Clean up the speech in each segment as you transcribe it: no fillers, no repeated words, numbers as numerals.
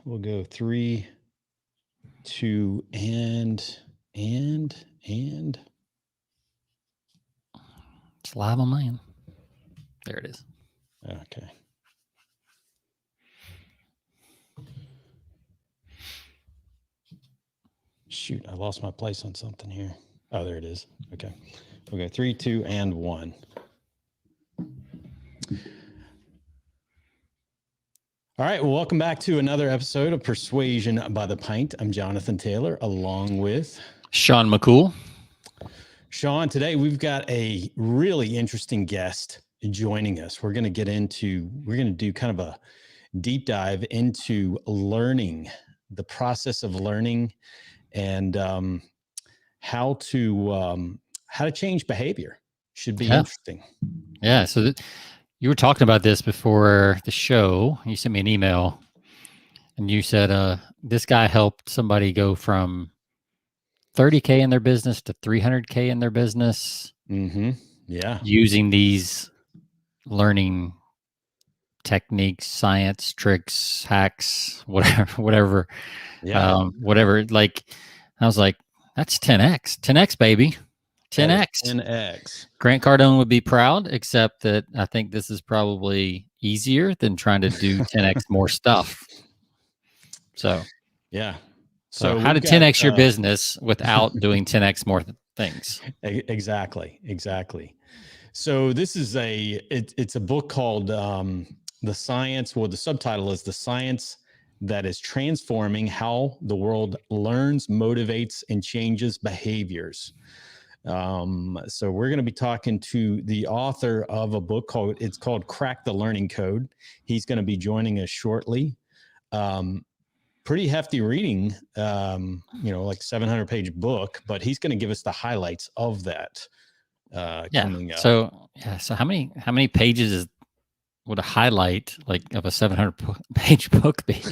We'll go 3, 2, and. It's live on mine. There it is. Okay. Shoot, I lost my place on something here. Oh, there it is. Okay. Okay, 3, 2, and 1. All right, well, welcome back to another episode of Persuasion by the Pint. I'm Jonathan Taylor, along with Sean McCool. Sean, today we've got a really interesting guest joining us. We're going to do kind of a deep dive into learning, the process of learning, and how to change behavior. Should be interesting. Yeah. So you were talking about this before the show. You sent me an email, and you said this guy helped somebody go from $30K in their business to $300K in their business. Mm-hmm. Yeah. Using these learning techniques, science, tricks, hacks, whatever. Yeah. Whatever. Like, I was like, that's 10X. 10X, baby. 10X. 10X. Grant Cardone would be proud, except that I think this is probably easier than trying to do 10X more stuff. So, yeah. So how to 10X your business without doing 10X more things? Exactly. So this is it's a book called The Science, well, the subtitle is The Science That Is Transforming How the World Learns, Motivates, and Changes Behaviors. So we're going to be talking to the author of a book called Crack the Learning Code. He's going to be joining us shortly. Pretty hefty reading, like 700-page book, but he's going to give us the highlights of that coming up. So how many pages would a highlight of a 700-page book be?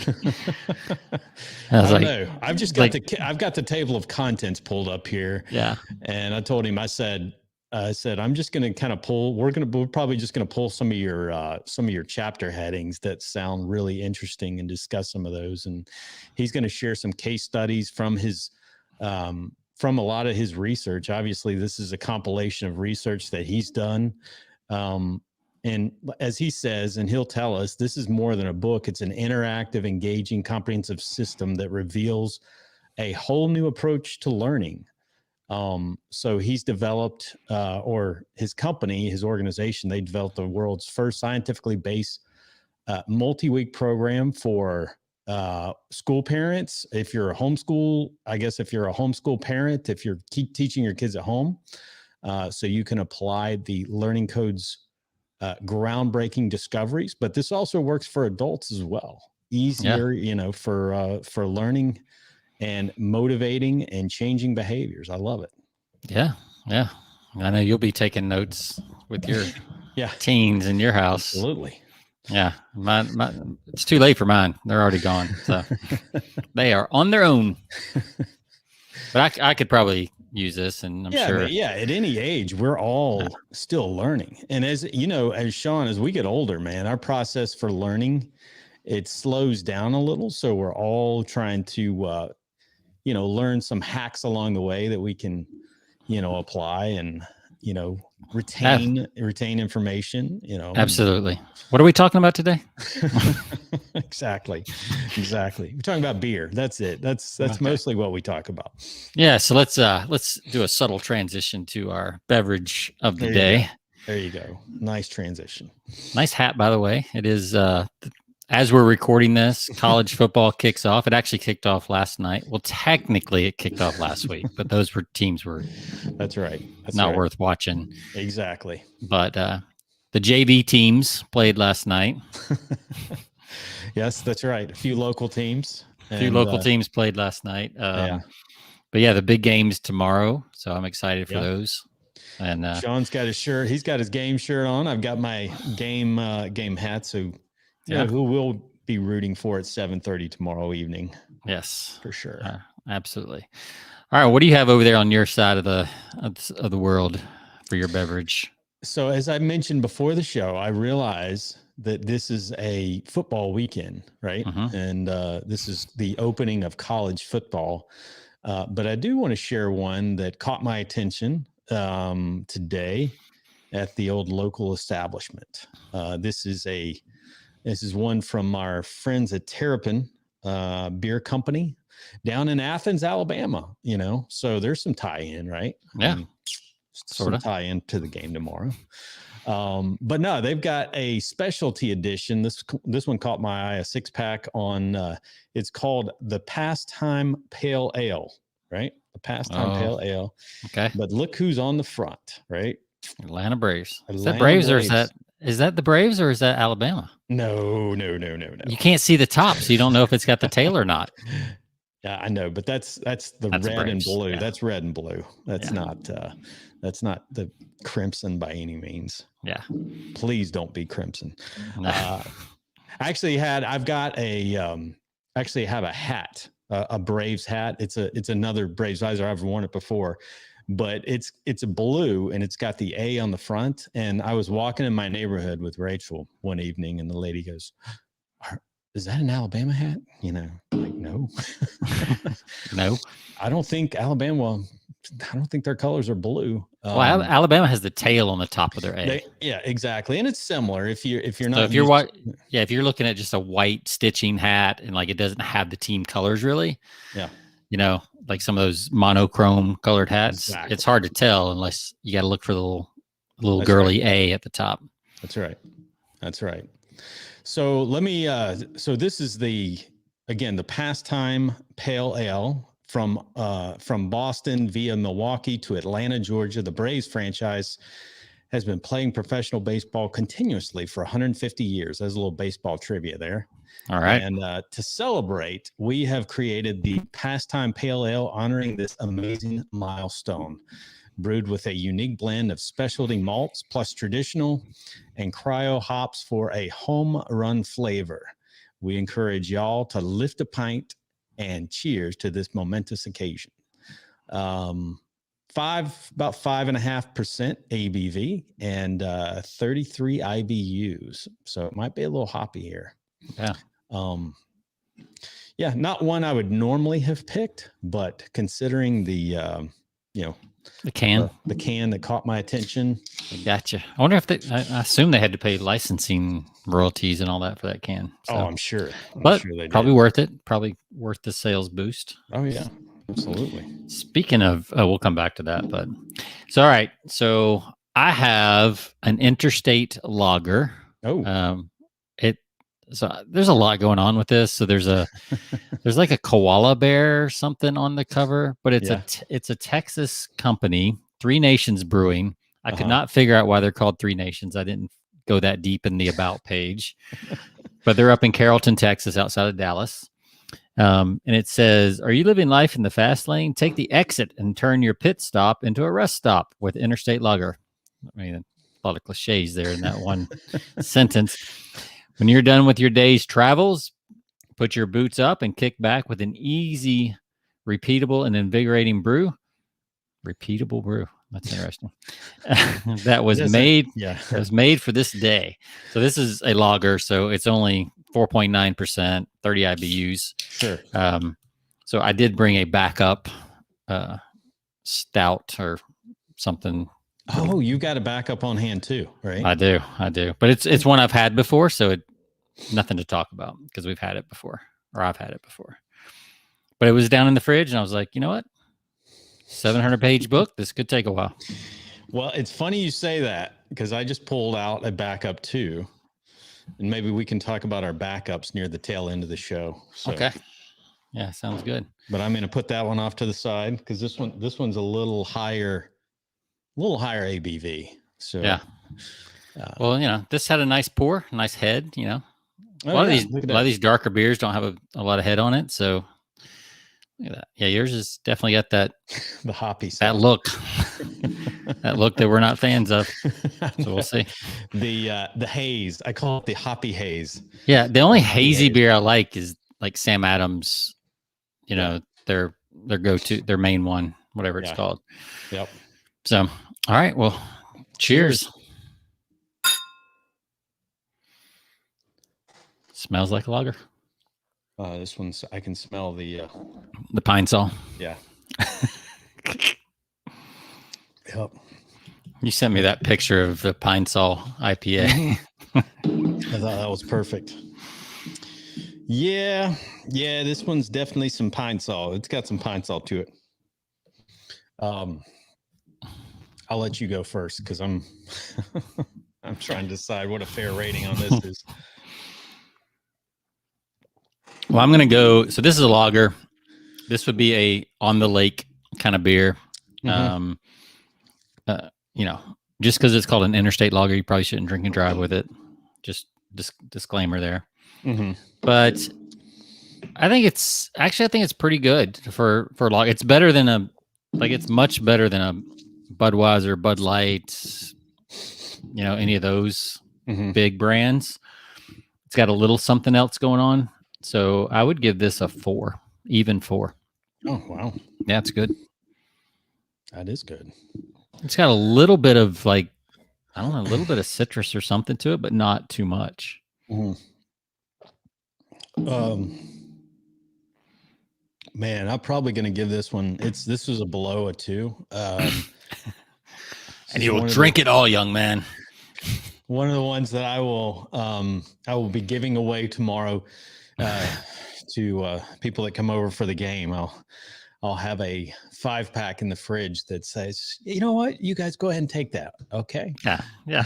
I don't know. I've just got I've got the table of contents pulled up here. Yeah. And I told him, I said, I'm just going to kind of we're probably just going to pull some of your chapter headings that sound really interesting and discuss some of those. And he's going to share some case studies from from a lot of his research. Obviously, this is a compilation of research that he's done. And as he says, and he'll tell us, this is more than a book. It's an interactive, engaging, comprehensive system that reveals a whole new approach to learning. So he's developed, or his company, his organization, they developed the world's first scientifically based multi-week program for school parents. If you're a homeschool parent, if you're teaching your kids at home, so you can apply the learning code's groundbreaking discoveries. But this also works for adults as well. Easier, for learning and motivating and changing behaviors. I love it. Yeah. I know you'll be taking notes with your teens in your house. Absolutely. Yeah. Mine, it's too late for mine. They're already gone. So they are on their own. But I could probably use this, and I'm sure. At any age, we're all still learning. And as Sean, as we get older, man, our process for learning, it slows down a little. So we're all trying to learn some hacks along the way that we can, apply and, retain information, Absolutely. What are we talking about today? Exactly. We're talking about beer. That's it. That's okay. Mostly what we talk about. Yeah. So let's do a subtle transition to our beverage of the day. There you go. Nice transition. Nice hat, by the way. It is, as we're recording this, college football kicks off. It actually kicked off last night. Well, technically it kicked off last week, but those teams were That's right. Not worth watching. Exactly. But the JV teams played last night. Yes, that's right. A few local teams. Teams played last night. But the big game's tomorrow, so I'm excited for those. And Sean's got his shirt. He's got his game shirt on. I've got my game hat. So who will be rooting for at 7:30 tomorrow evening? Yes, for sure. Absolutely. All right, what do you have over there on your side of the world for your beverage? So as I mentioned before the show, I realize that this is a football weekend, right? Mm-hmm. And this is the opening of college football. But I do want to share one that caught my attention today at the old local establishment. This is one from our friends at Terrapin Beer Company down in Athens, Alabama. So there's some tie-in, right? Yeah, I mean, some tie-in to the game tomorrow. But no, they've got a specialty edition. This one caught my eye, a 6-pack on. It's called the Pastime Pale Ale, right? The Pastime Pale Ale. Okay. But look who's on the front, right? Atlanta Braves. Is Atlanta that Braves, Braves. or is that the Braves, or is that Alabama? No. You can't see the top, so you don't know if it's got the tail or not. Yeah, I know, but that's the red Braves. and blue. Yeah. That's red and blue. That's not the crimson by any means. Yeah. Please don't be crimson. No. Actually I've got actually have a hat, a Braves hat. It's another Braves visor. I've worn it before, but it's a blue and it's got the A on the front. And I was walking in my neighborhood with Rachel one evening and the lady goes, is that an Alabama hat? Like, no. No. I don't think their colors are blue. Well, Alabama has the tail on the top of their A. Yeah, exactly. And it's similar if you're not. So if you're looking at just a white stitching hat and like it doesn't have the team colors really. Yeah. Like some of those monochrome colored hats, Exactly. It's hard to tell unless you got to look for the little girly right. A at the top. That's right. So let me, so this is the Pastime Pale Ale from Boston via Milwaukee to Atlanta, Georgia. The Braves franchise has been playing professional baseball continuously for 150 years. There's a little baseball trivia there. All right. And to celebrate, we have created the Pastime Pale Ale honoring this amazing milestone. Brewed with a unique blend of specialty malts plus traditional and cryo hops for a home run flavor. We encourage y'all to lift a pint and cheers to this momentous occasion. About 5.5% ABV and 33 IBUs. So it might be a little hoppy here. Yeah. Not one I would normally have picked, but considering the can that caught my attention. Gotcha. I wonder if I assume they had to pay licensing royalties and all that for that can. So. Oh, I'm sure. But sure they probably did. worth it. Probably worth the sales boost. Oh yeah, absolutely. Speaking of, we'll come back to that, but all right. So I have an Interstate Logger. So there's a lot going on with this. So there's like a koala bear or something on the cover, but it's a Texas company, 3 Nations Brewing. I could not figure out why they're called 3 Nations. I didn't go that deep in the about page, but they're up in Carrollton, Texas, outside of Dallas. And it says, are you living life in the fast lane? Take the exit and turn your pit stop into a rest stop with Interstate Logger. I mean, a lot of cliches there in that one sentence. When you're done with your day's travels, put your boots up and kick back with an easy, repeatable, and invigorating brew. Repeatable brew. That's interesting. That was made for this day. So this is a lager, so it's only 4.9%, 30 IBUs. Sure. So I did bring a backup stout or something. Oh, you got a backup on hand too, right? I do. But it's one I've had before, so nothing to talk about because we've had it before, or I've had it before. But it was down in the fridge, and I was like, you know what? 700-page book. This could take a while. Well, it's funny you say that because I just pulled out a backup too, and maybe we can talk about our backups near the tail end of the show. So. Okay. Yeah, sounds good. But I'm going to put that one off to the side because this one's a little higher ABV. So yeah. Well, this had a nice pour, nice head. A lot of these darker beers don't have a lot of head on it. So look at that. Yeah, yours has definitely got that the hoppy side. That look, that look that we're not fans of. So we'll see. The haze. I call it the hoppy haze. Yeah, the only hazy beer I like is like Sam Adams. Their go-to, their main one, whatever it's called. Yep. So, all right. Well, cheers. Smells like a lager. This one's, I can smell the Pine Sol. Yeah. Yep. You sent me that picture of the Pine Sol IPA. I thought that was perfect. Yeah, this one's definitely some Pine Sol. It's got some Pine Sol to it. I'll let you go first because I'm I'm trying to decide what a fair rating on this is. Well, I'm gonna go. So this is a lager. This would be a on the lake kind of beer. Mm-hmm. Just because it's called an Interstate Logger, you probably shouldn't drink and drive with it. Just disclaimer there. Mm-hmm. But I think it's pretty good for lager. It's better than it's much better than a Budweiser, Bud Light, any of those big brands. It's got a little something else going on. So I would give this a 4, even 4. Oh, wow. Yeah, it's good. That is good. It's got a little bit of a little bit of citrus or something to it, but not too much. Man, I'm probably going to give this one. This was a below a 2. And you will drink it all, young man. One of the ones that I will be giving away tomorrow to people that come over for the game. I'll have a 5-pack in the fridge that says, you know what, you guys go ahead and take that. Okay. Yeah.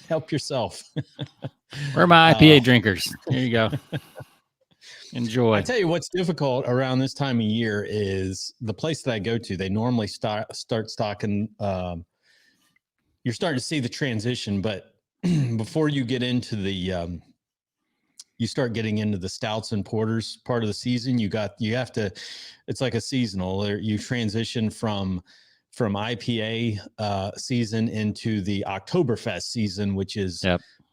Help yourself. Where are my IPA drinkers? Here you go. Enjoy. I tell you what's difficult around this time of year is the place that I go to, they normally start stocking. You're starting to see the transition, but before you get into the you start getting into the stouts and porters part of the season, you have to, it's like a seasonal, you transition from IPA season into the Oktoberfest season, which is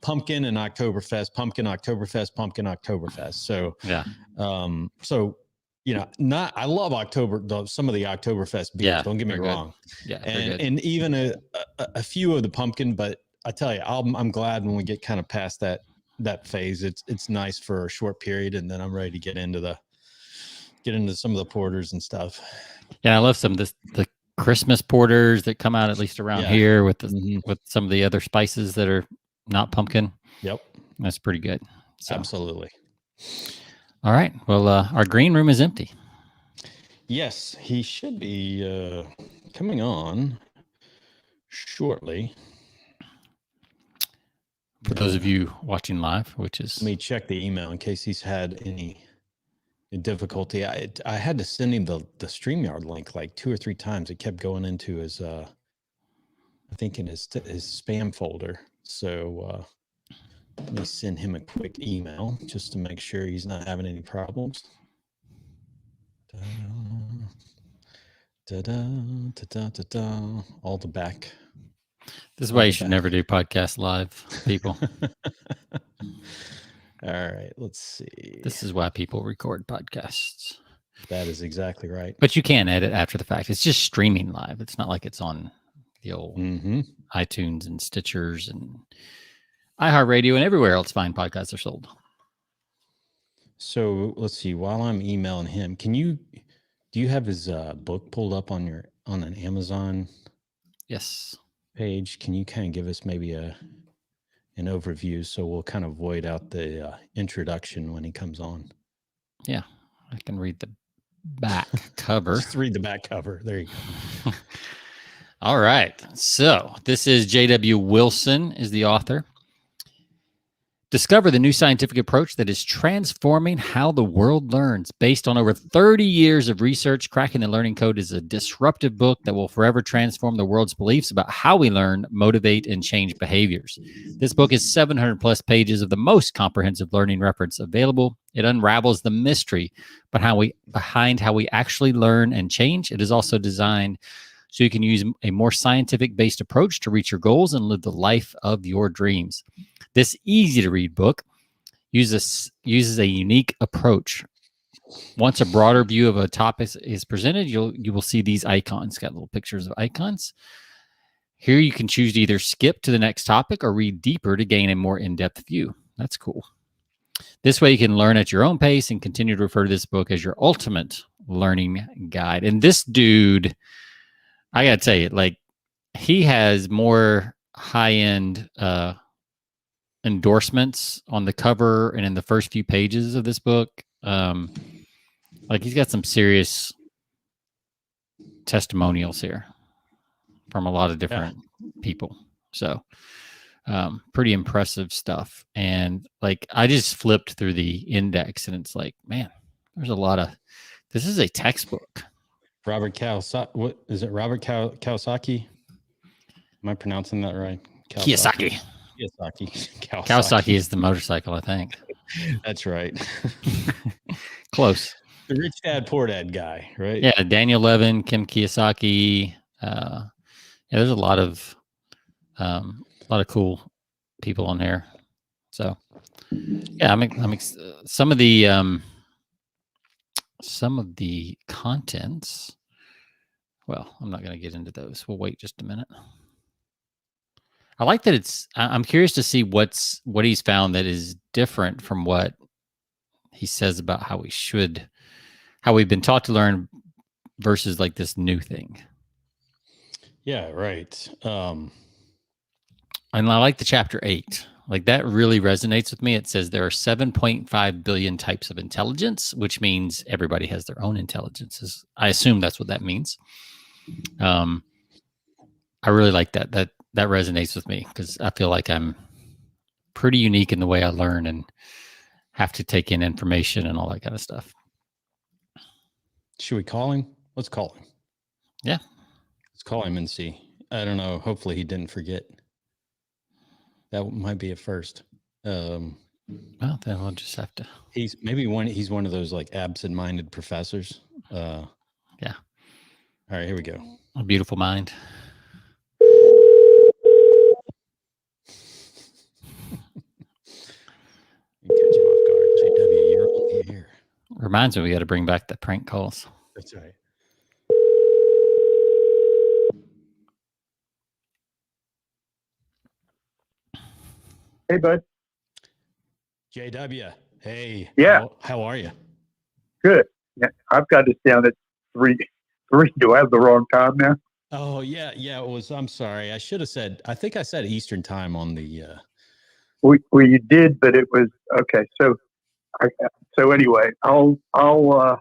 pumpkin and Oktoberfest, pumpkin Oktoberfest, pumpkin Oktoberfest. So, I love some of the Oktoberfest beers. Yeah, don't get me wrong. Yeah. And even a few of the pumpkin, but I tell you, I'm glad when we get kind of past that phase. It's nice for a short period, and then I'm ready to get into some of the porters and stuff. Yeah, I love some of the Christmas porters that come out at least around here with with some of the other spices that are not pumpkin. Yep, that's pretty good. So. Absolutely. All right. Well, our green room is empty. Yes, he should be coming on shortly. For those of you watching live, which is... Let me check the email in case he's had any difficulty. I had to send him the StreamYard link like 2 or 3 times. It kept going into his, I think in his spam folder. So let me send him a quick email just to make sure he's not having any problems. All the back. This is why you should never do podcasts live, people. All right, let's see. This is why people record podcasts. That is exactly right. But you can edit after the fact. It's just streaming live. It's not like it's on the old iTunes and Stitchers and iHeartRadio and everywhere else fine podcasts are sold. So let's see. While I'm emailing him, do you have his book pulled up on an Amazon? Yes. Page? Can you kind of give us maybe an overview so we'll kind of void out the introduction when he comes on? Yeah, I can read the back cover. Just read the back cover. There you go. All right. So this is J.W. Wilson is the author. Discover the new scientific approach that is transforming how the world learns. Based on over 30 years of research, Cracking the Learning Code is a disruptive book that will forever transform the world's beliefs about how we learn, motivate, and change behaviors. This book is 700 plus pages of the most comprehensive learning reference available. It unravels the mystery behind how we actually learn and change. It is also designed so you can use a more scientific-based approach to reach your goals and live the life of your dreams. This easy-to-read book uses a unique approach. Once a broader view of a topic is presented, you will see these icons. It's got little pictures of icons. Here you can choose to either skip to the next topic or read deeper to gain a more in-depth view. That's cool. This way you can learn at your own pace and continue to refer to this book as your ultimate learning guide. And this dude, I got to tell you, like, he has more high-end endorsements on the cover and in the first few pages of this book. Like, he's got some serious testimonials here from a lot of different people. So pretty impressive stuff. And like, I just flipped through the index and it's like, man, there's a lot of, this is a textbook. Robert Kawasaki. What is it? Robert Kawasaki? Am I pronouncing that right? Kiyosaki. Kawasaki is the motorcycle, I think. That's right. Close. The rich dad, poor dad guy, right? Yeah, Daniel Levin, Kim Kiyosaki. Yeah, there's a lot of cool people on there. So, yeah, I'm some of the contents. Well, I'm not going to get into those. We'll wait just a minute. I like that I'm curious to see what he's found that is different from what he says about how we've been taught to learn versus like this new thing. Yeah, right. And I like the chapter 8. Like, that really resonates with me. It says there are 7.5 billion types of intelligence, which means everybody has their own intelligences. I assume that's what that means. I really like that. That resonates with me because I feel like I'm pretty unique in the way I learn and have to take in information and all that kind of stuff. Should we call him? Let's call him. Yeah. Let's call him and see. I don't know. Hopefully he didn't forget. That might be a first. Well, then we'll just have to. He's one of those like absent-minded professors. Yeah. All right, here we go. A beautiful mind. You catch him off guard. JW, you're on the air. Reminds me we got to bring back the prank calls. That's right. Hey, bud. JW, hey. Yeah. How are you? Good. Yeah, I've got this down at 3. Do I have the wrong time now? Oh, yeah. It was. I'm sorry. I should have said. I think I said Eastern time on the. Well, you did, but it was okay. So, anyway, I'll go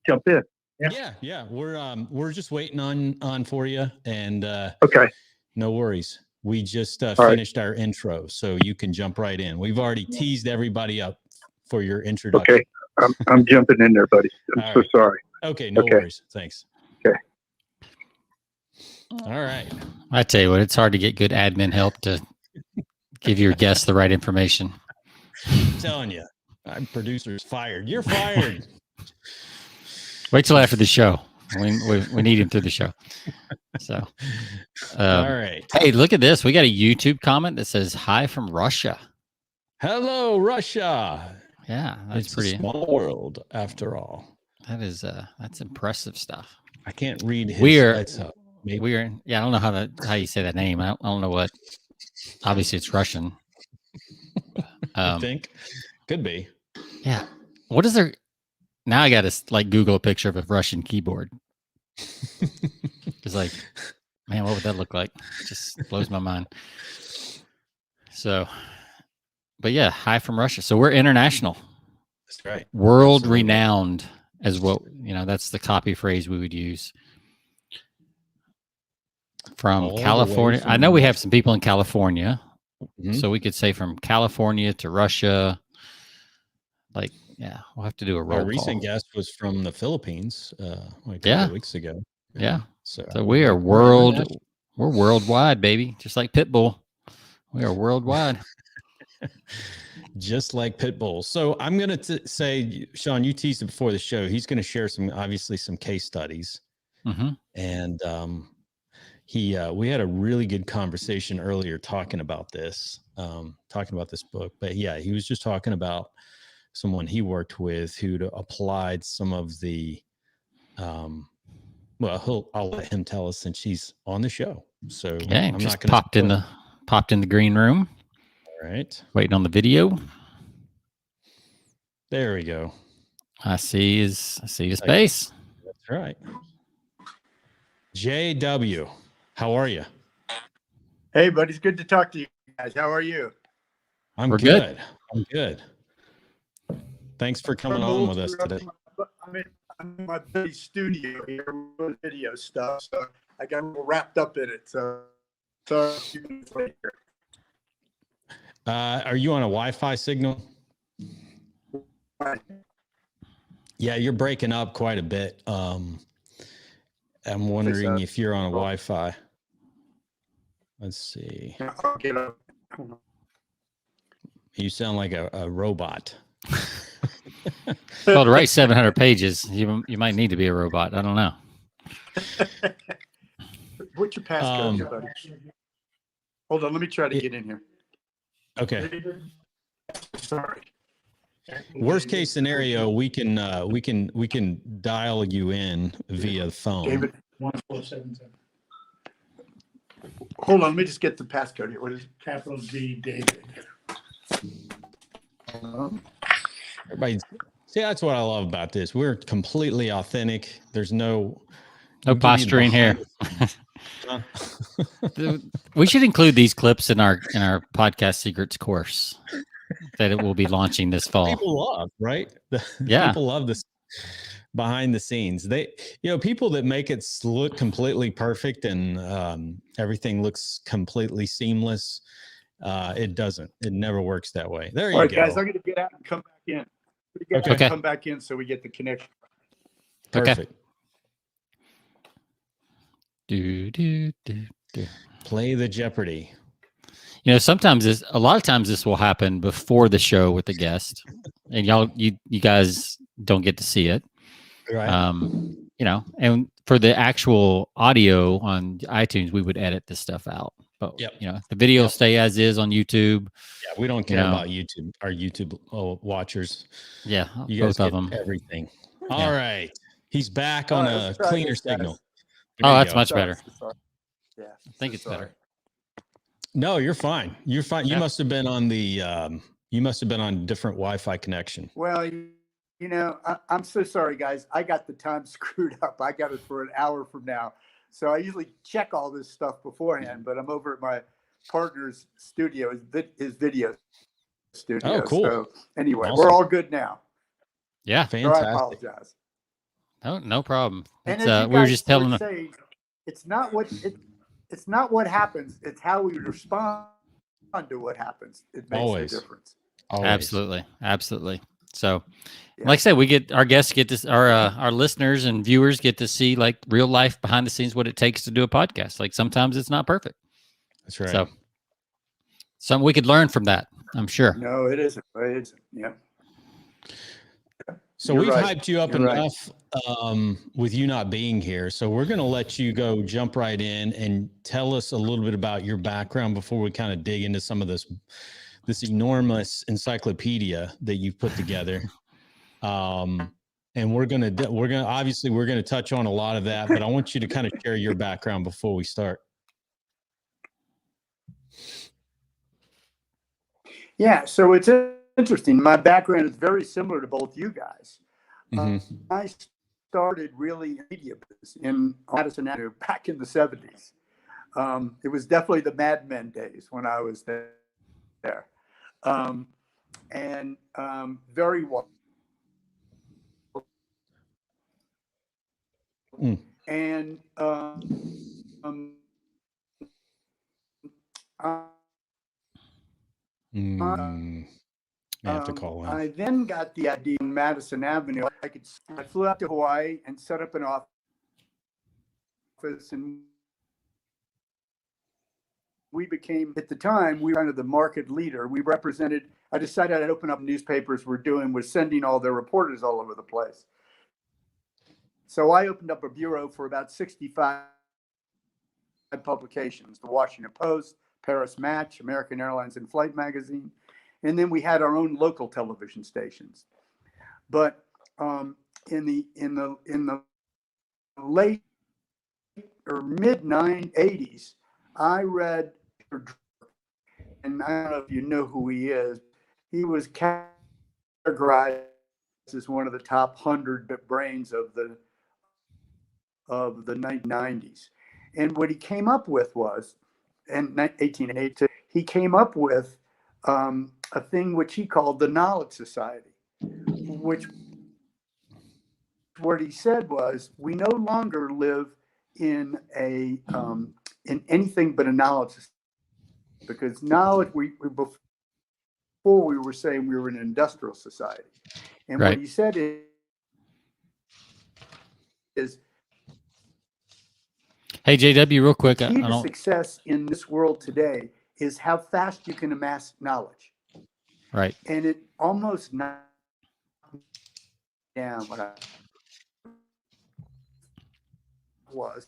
jump in. Yeah. We're just waiting on for you, and okay. No worries. We just finished our intro, so you can jump right in. We've already teased everybody up for your introduction. Okay, I'm jumping in there, buddy. I'm so sorry. Okay, no worries. Thanks. Okay. All right. I tell you what, it's hard to get good admin help to give your guests the right information. I'm telling you, our producer's fired. You're fired. Wait till after the show. We need him through the show. So, all right. Hey, look at this. We got a YouTube comment that says, "Hi from Russia." Hello, Russia. Yeah, that's pretty. A small world, after all. That's impressive stuff. I can't read his. Yeah, I don't know how you say that name. I don't know what. Obviously, it's Russian. I think could be. Yeah. What is there? Now I got to like Google a picture of a Russian keyboard. It's like, man, what would that look like? It just blows my mind. So, but yeah, hi from Russia. So we're international. That's right. World renowned as what, that's the copy phrase we would use. From California. I know we have some people in California. Mm-hmm. So we could say from California to Russia. Like, yeah, we'll have to do a roll call. Our recent guest was from the Philippines like a couple weeks ago. Yeah. So we are we're worldwide, baby. Just like Pitbull. We are worldwide. Just like Pitbull. So I'm going to say, Sean, you teased it before the show. He's going to share obviously some case studies. Mm-hmm. And we had a really good conversation earlier talking about this book. But yeah, he was just talking about someone he worked with who'd applied some of the, I'll let him tell us since he's on the show. So I'm just popped in the green room. All right. Waiting on the video. There we go. I see his face. That's right. JW, how are you? Hey, buddy, it's good to talk to you guys. How are you? We're good. I'm good. Thanks for coming on with us today. I'm in my buddy's studio here with video stuff, so I got a little wrapped up in it. So, Are you on a Wi-Fi signal? Yeah, you're breaking up quite a bit. I'm wondering if you're on a Wi-Fi. Let's see. I'll get up. You sound like a robot. Well, to write 700 pages, you might need to be a robot. I don't know. What's your passcode, buddy? Hold on, let me try to get in here. Okay. Sorry. Worst case scenario, we can dial you in via phone. David, 1477. Hold on, let me just get the passcode here. What is it? Capital D, David. Everybody, see, that's what I love about this. We're completely authentic. There's no posturing here. We should include these clips in our podcast secrets course that it will be launching this fall. People love, right? Yeah. People love this behind the scenes. People that make it look completely perfect and everything looks completely seamless. It doesn't. It never works that way. There you go. All right, guys, I'm going to get out and come back in. Okay. Come back in so we get the connection. Perfect. Okay. Play the Jeopardy. Sometimes a lot of times this will happen before the show with the guest, and you guys don't get to see it. Right. And for the actual audio on iTunes, we would edit this stuff out. But the video will stay as is on YouTube. Yeah, we don't care about YouTube. Our YouTube watchers. Yeah, you guys both of get them. everything. All right, he's back on a cleaner signal. Oh, that's much better. Yeah, I think it's better. No, you're fine. You're fine. You must have been on the. You must have been on a different Wi-Fi connection. Well, I'm so sorry, guys. I got the time screwed up. I got it for an hour from now. So I usually check all this stuff beforehand, but I'm over at my partner's studio, his video studio. Oh, cool. So anyway, Awesome. We're all good now. Yeah. Fantastic. So I apologize. No problem. And we were just telling them. Say, it's not what happens. It's how we respond to what happens. It makes a difference. Always. Absolutely. So, like I said, we get our guests get this, our listeners and viewers get to see like real life behind the scenes, what it takes to do a podcast. Like sometimes it's not perfect. That's right. So, something we could learn from that, I'm sure. No, it isn't. It isn't. Yeah. So we've hyped you up enough with you not being here. So we're going to let you go jump right in and tell us a little bit about your background before we kind of dig into some of this enormous encyclopedia that you've put together. And we're going to touch on a lot of that, but I want you to kind of share your background before we start. Yeah. So it's interesting. My background is very similar to both you guys. I started really in media business in Madison Avenue back in the 70s. It was definitely the Mad Men days when I was there. And very well. And I have to call in. I then got the idea in Madison Avenue. I flew out to Hawaii and set up an office, and we became, at the time, we were kind of the market leader. We represented, I decided I'd open up newspapers was sending all their reporters all over the place. So I opened up a bureau for about 65 publications, the Washington Post, Paris Match, American Airlines and Flight Magazine. And then we had our own local television stations. But in the late or mid 80s, I read, and I don't know if you know who he is. He was categorized as one of the top 100 brains of the 1990s. And what he came up with was, in 1882, he came up with a thing which he called the Knowledge Society, which what he said was, we no longer live in anything but a knowledge society, because knowledge, before we were saying we were an industrial society. And Right. what he said is Hey, JW, real quick. the key to success in this world today is how fast you can amass knowledge. Right. And it almost knocked down what I was.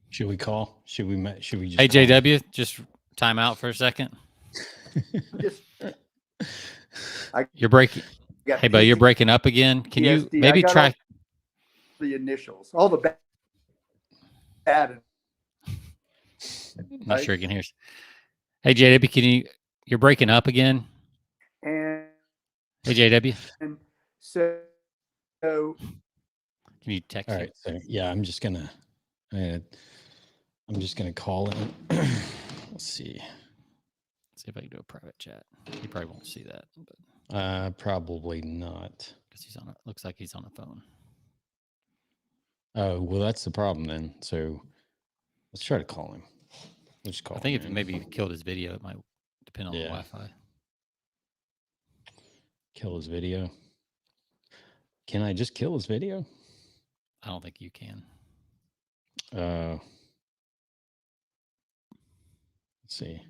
Should we call? Should we just Hey, call? JW, just time out for a second. Just, You're breaking. got Hey, buddy, you're breaking up again. Can you PSD, maybe I got try? all the initials, all the bad. Not sure you can hear us. Hey, JW, can you? You're breaking up again. And Hey, JW, so can you text? All him? right. So yeah, I'm just gonna call him. Let's see. See if I can do a private chat. He probably won't see that, but Probably not. because he's on. Looks like he's on a phone. Oh well, that's the problem then. So let's try to call him. Let's call. I think him if in. maybe he killed his video, it might depend on the Yeah. Wi-Fi. Kill his video. Can I just kill his video? I don't think you can. Let's see.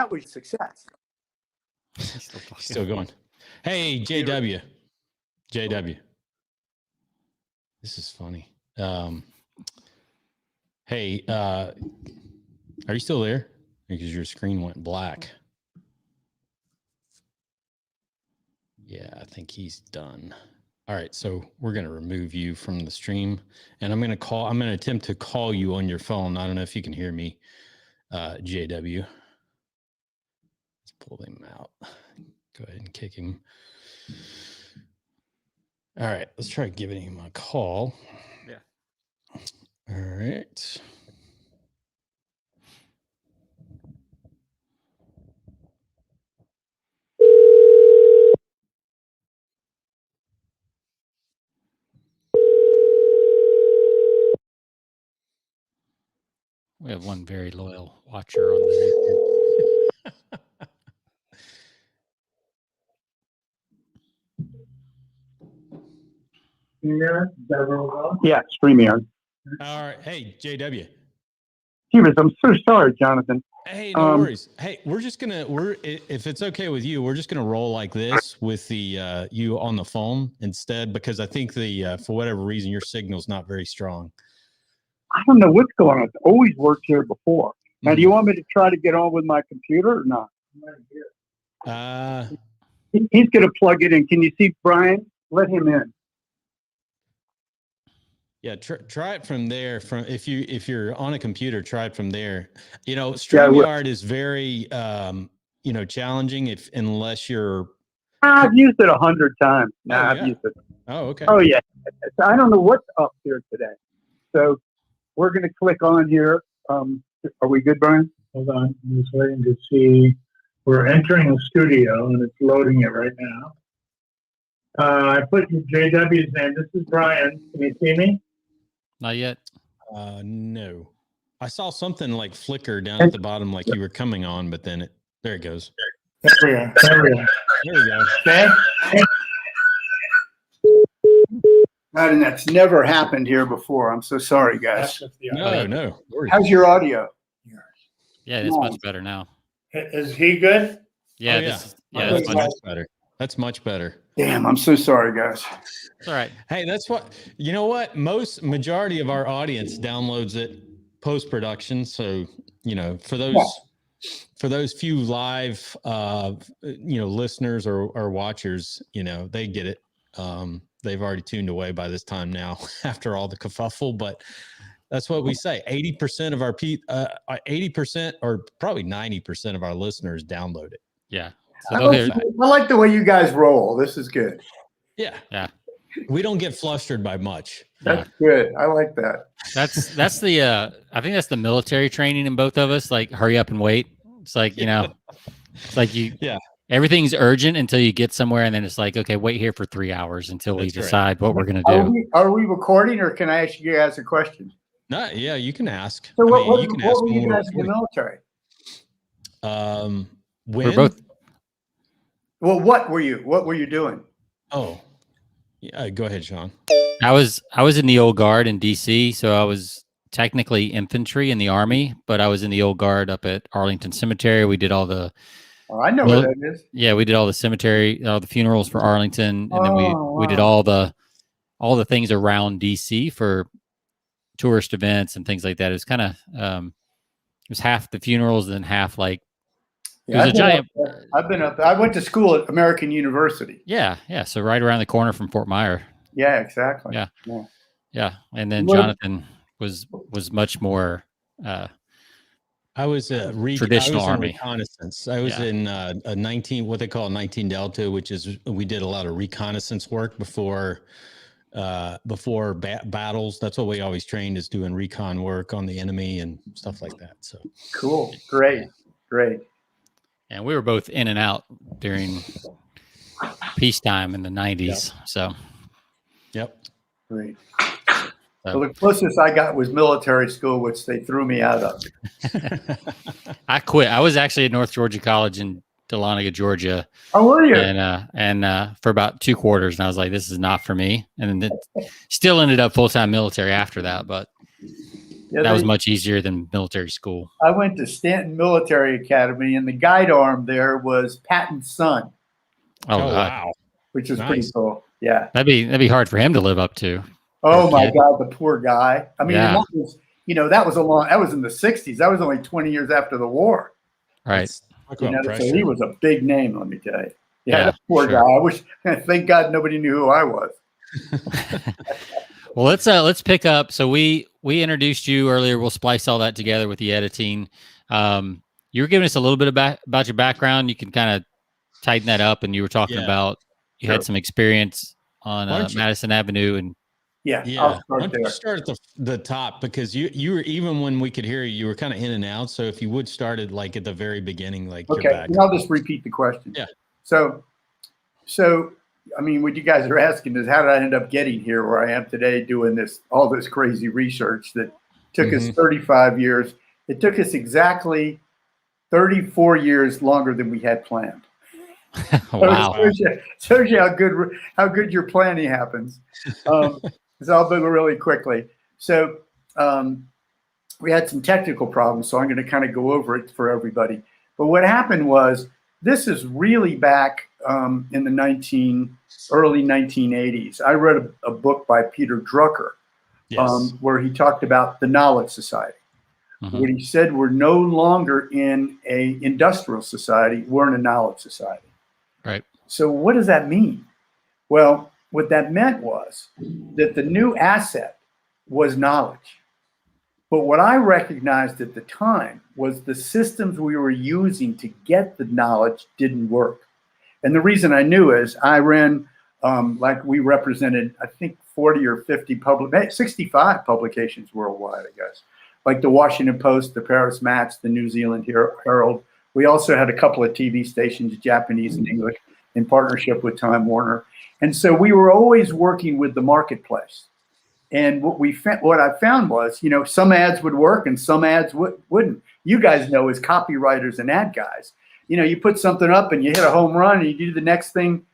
that was success. He's still talking. Still going. Hey, JW. JW. This is funny. Hey, are you still there? Because your screen went black. Yeah, I think he's done. All right, so we're going to remove you from the stream, and I'm going to attempt to call you on your phone. I don't know if you can hear me, JW. Let's pull him out. Go ahead and kick him. All right, let's try giving him a call. Yeah. All right. We have one very loyal watcher on the. Yeah, StreamYard. All right. Hey, JW. Jeebus, I'm so sorry, Jonathan. Hey, no worries. Hey, if it's okay with you, we're just gonna roll like this with the you on the phone instead, because I think for whatever reason your signal's not very strong. I don't know what's going on. It's always worked here before. Now, do you want me to try to get on with my computer or not? He's going to plug it in. Can you see Brian? Let him in. Yeah, try it from there. If you're on a computer, try it from there. You know, StreamYard is very challenging unless you're. I've used it 100 times. I've used it. Oh, okay. Oh yeah. So I don't know what's up here today. So we're going to click on here. Are we good, Brian? Hold on. I'm just waiting to see. We're entering the studio and it's loading it right now. I put JW's name. This is Brian. Can you see me? Not yet. No. I saw something like flicker down at the bottom, like you were coming on, but then there it goes. There we are. There we go. Okay. And that's never happened here before. I'm so sorry, guys. No. How's your audio? Yeah, it's much better now. Is he good? Yeah, that's much better. That's much better. Damn, I'm so sorry, guys. It's all right. Hey, that's what majority of our audience downloads it post-production. So, for those few live listeners or watchers, they get it. They've already tuned away by this time now after all the kerfuffle, but That's what we say. 80% of our 80% or probably 90% of our listeners download it. Yeah. I So they'll like, hear, I like the way you guys roll. This is good. Yeah. yeah. We don't get flustered by much. That's good. I like that. That's the I think that's the military training in both of us. Like, hurry up and wait. It's like, you know, it's like everything's urgent until you get somewhere, and then it's like, okay, wait here for 3 hours until we decide what we're gonna do. Are we recording, or can I ask you guys a question? No, yeah, you can ask. So what were when you we're guys in the military? when We're both. Well, what were you doing? Oh, yeah. Go ahead, Sean. I was in the old guard in DC, so I was technically infantry in the Army, but I was in the old guard up at Arlington Cemetery. We did all the I know where that is. Yeah, we did all the cemetery, all the funerals for Arlington, and then we did all the things around DC for tourist events and things like that. It was kind of it was half the funerals and half like it was a giant. I've been up there. I went to school at American University. Yeah. So right around the corner from Fort Myer. Yeah, exactly. Yeah. And then Jonathan was much more I was traditional I was Army in reconnaissance. I was in a 19, what they call a 19 Delta, which is we did a lot of reconnaissance work before battles. That's what we always trained, is doing recon work on the enemy and stuff like that. So cool, great. And we were both in and out during peacetime in the 90s. So, great. Well, the closest I got was military school, which they threw me out of. I quit. I was actually at North Georgia College in Dahlonega, Georgia. Oh, were you? And for about 2 quarters, and I was like, this is not for me. And then still ended up full-time military after that, but that was much easier than military school. I went to Stanton Military Academy, and the guide arm there was Patton's son. Oh wow. Which was pretty cool. Yeah. That'd be hard for him to live up to. Oh my God, the poor guy. I mean, that was, that was in the 60s. That was only 20 years after the war. Right. So he was a big name, let me tell you. Yeah, that poor guy. Thank God nobody knew who I was. Well, let's pick up. So we introduced you earlier. We'll splice all that together with the editing. You were giving us a little bit about your background. You can kind of tighten that up, and you were talking about you had some experience on Madison Avenue and. Why don't you start at the top, because you were, even when we could hear you, you were kind of in and out. So if you would started like at the very beginning, like I'll just repeat the question. Yeah. So I mean, what you guys are asking is, how did I end up getting here where I am today, doing all this crazy research that took us 35 years? It took us exactly 34 years longer than we had planned. Wow. Shows you how good your planning happens. So I'll go really quickly. So we had some technical problems, so I'm going to kind of go over it for everybody. But what happened was, this is really back in the early 1980s. I read a book by Peter Drucker where he talked about the Knowledge Society. What he said, we're no longer in an industrial society, we're in a knowledge society. Right. So what does that mean? Well, what that meant was that the new asset was knowledge. But what I recognized at the time was the systems we were using to get the knowledge didn't work. And the reason I knew is I ran, like we represented, I think 40 or 50 65 publications worldwide, I guess. Like the Washington Post, the Paris Match, the New Zealand Herald. We also had a couple of TV stations, Japanese and English, in partnership with Time Warner. And so we were always working with the marketplace. And what I found was, some ads would work and some ads wouldn't. You guys know, as copywriters and ad guys, you put something up and you hit a home run and you do the next thing,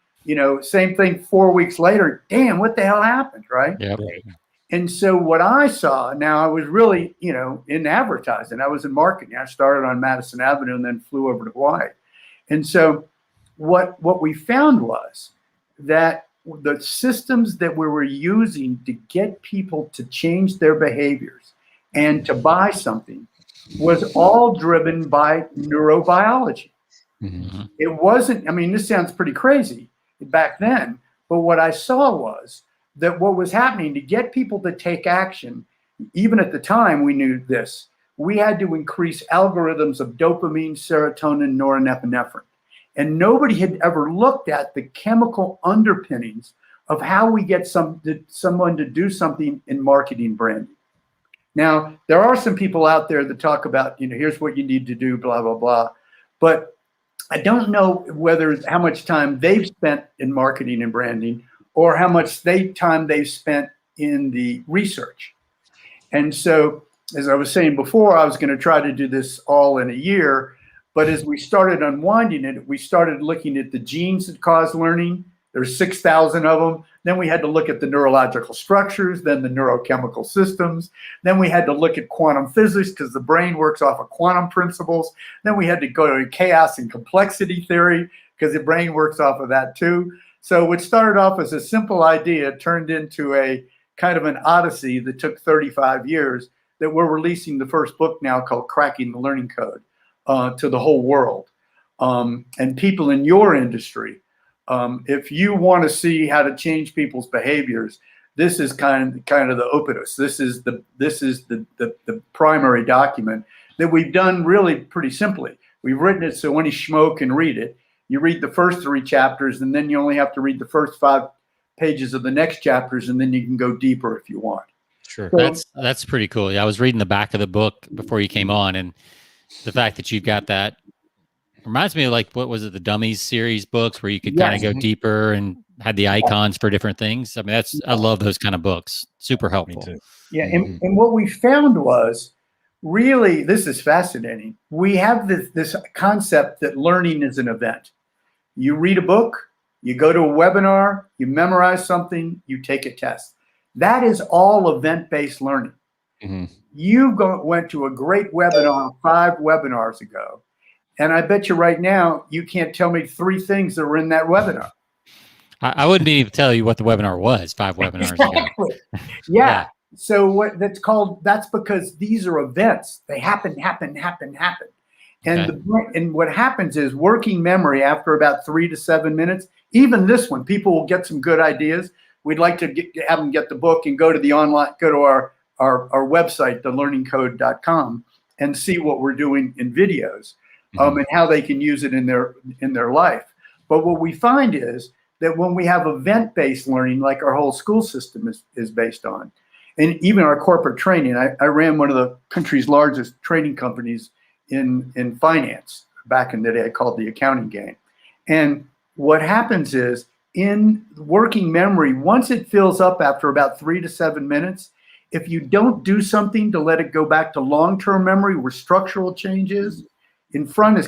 same thing 4 weeks later. Damn, what the hell happened, right? Yeah. And so what I saw, now I was really, in advertising. I was in marketing. I started on Madison Avenue and then flew over to Hawaii. And so what we found was that the systems that we were using to get people to change their behaviors and to buy something was all driven by neurobiology. It wasn't, I mean, this sounds pretty crazy back then, but what I saw was that what was happening to get people to take action, even at the time we knew this, we had to increase algorithms of dopamine, serotonin, norepinephrine. And nobody had ever looked at the chemical underpinnings of how we get someone to do something in marketing branding. Now, there are some people out there that talk about, here's what you need to do, blah, blah, blah. But I don't know how much time they've spent in marketing and branding or how much time they've spent in the research. And so, as I was saying before, I was going to try to do this all in a year. But as we started unwinding it, we started looking at the genes that cause learning. There's 6,000 of them. Then we had to look at the neurological structures, then the neurochemical systems. Then we had to look at quantum physics because the brain works off of quantum principles. Then we had to go to chaos and complexity theory because the brain works off of that too. So what started off as a simple idea turned into a kind of an odyssey that took 35 years that we're releasing the first book now called Cracking the Learning Code to the whole world. And people in your industry, if you want to see how to change people's behaviors, this is kind of the opus. This is the primary document that we've done really pretty simply. We've written it so any schmo can read it. You read the first 3 chapters, and then you only have to read the first 5 pages of the next chapters, and then you can go deeper if you want. Sure. That's pretty cool. Yeah, I was reading the back of the book before you came on, and the fact that you've got that reminds me of what was it, the Dummies series books where you could kind of go deeper and had the icons for different things. I mean, I love those kind of books. Super helpful. Me too. Yeah, and what we found was really, this is fascinating. We have this concept that learning is an event. You read a book, you go to a webinar, you memorize something, you take a test. That is all event-based learning. Mm-hmm. You went to a great webinar 5 webinars ago, and I bet you right now you can't tell me 3 things that were in that webinar. I wouldn't even tell you what the webinar was 5 webinars ago. Yeah. So that's because these are events. They happen. And Okay. and what happens is working memory after about 3 to 7 minutes, even this one, people will get some good ideas. We'd like to have them get the book and go to our website, thelearningcode.com, and see what we're doing in videos, and how they can use it in their life. But what we find is that when we have event-based learning, like our whole school system is based on, and even our corporate training, I ran one of the country's largest training companies in finance back in the day, called the accounting game. And what happens is in working memory, once it fills up after about 3 to 7 minutes, if you don't do something to let it go back to long-term memory where structural change is, in front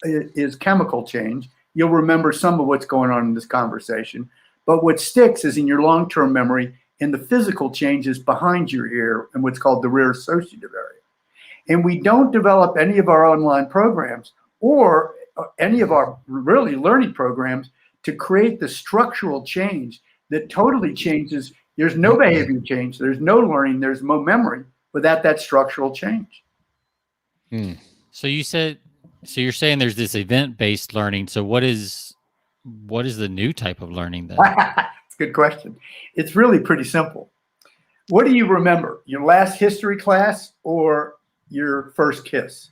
is chemical change. You'll remember some of what's going on in this conversation. But what sticks is in your long-term memory and the physical changes behind your ear and what's called the rear associative area. And we don't develop any of our online programs or any of our really learning programs to create the structural change that totally changes. There's no behavior change. There's no learning. There's no memory without that structural change. So you're saying there's this event-based learning. So what is the new type of learning then? It's a good question. It's really pretty simple. What do you remember? Your last history class or your first kiss?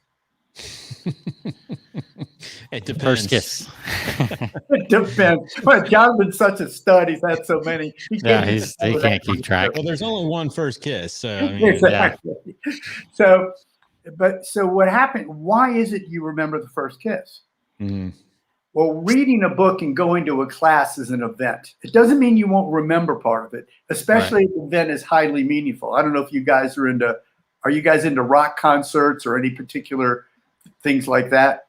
It depends. First kiss. It depends. But John's been such a stud. He's had so many. He can't keep track. Well, there's only one first kiss. So, I mean, Exactly. So what happened? Why is it you remember the first kiss? Mm-hmm. Well, reading a book and going to a class is an event. It doesn't mean you won't remember part of it, especially if the event is highly meaningful. I don't know if you guys are you guys into rock concerts or any particular things like that?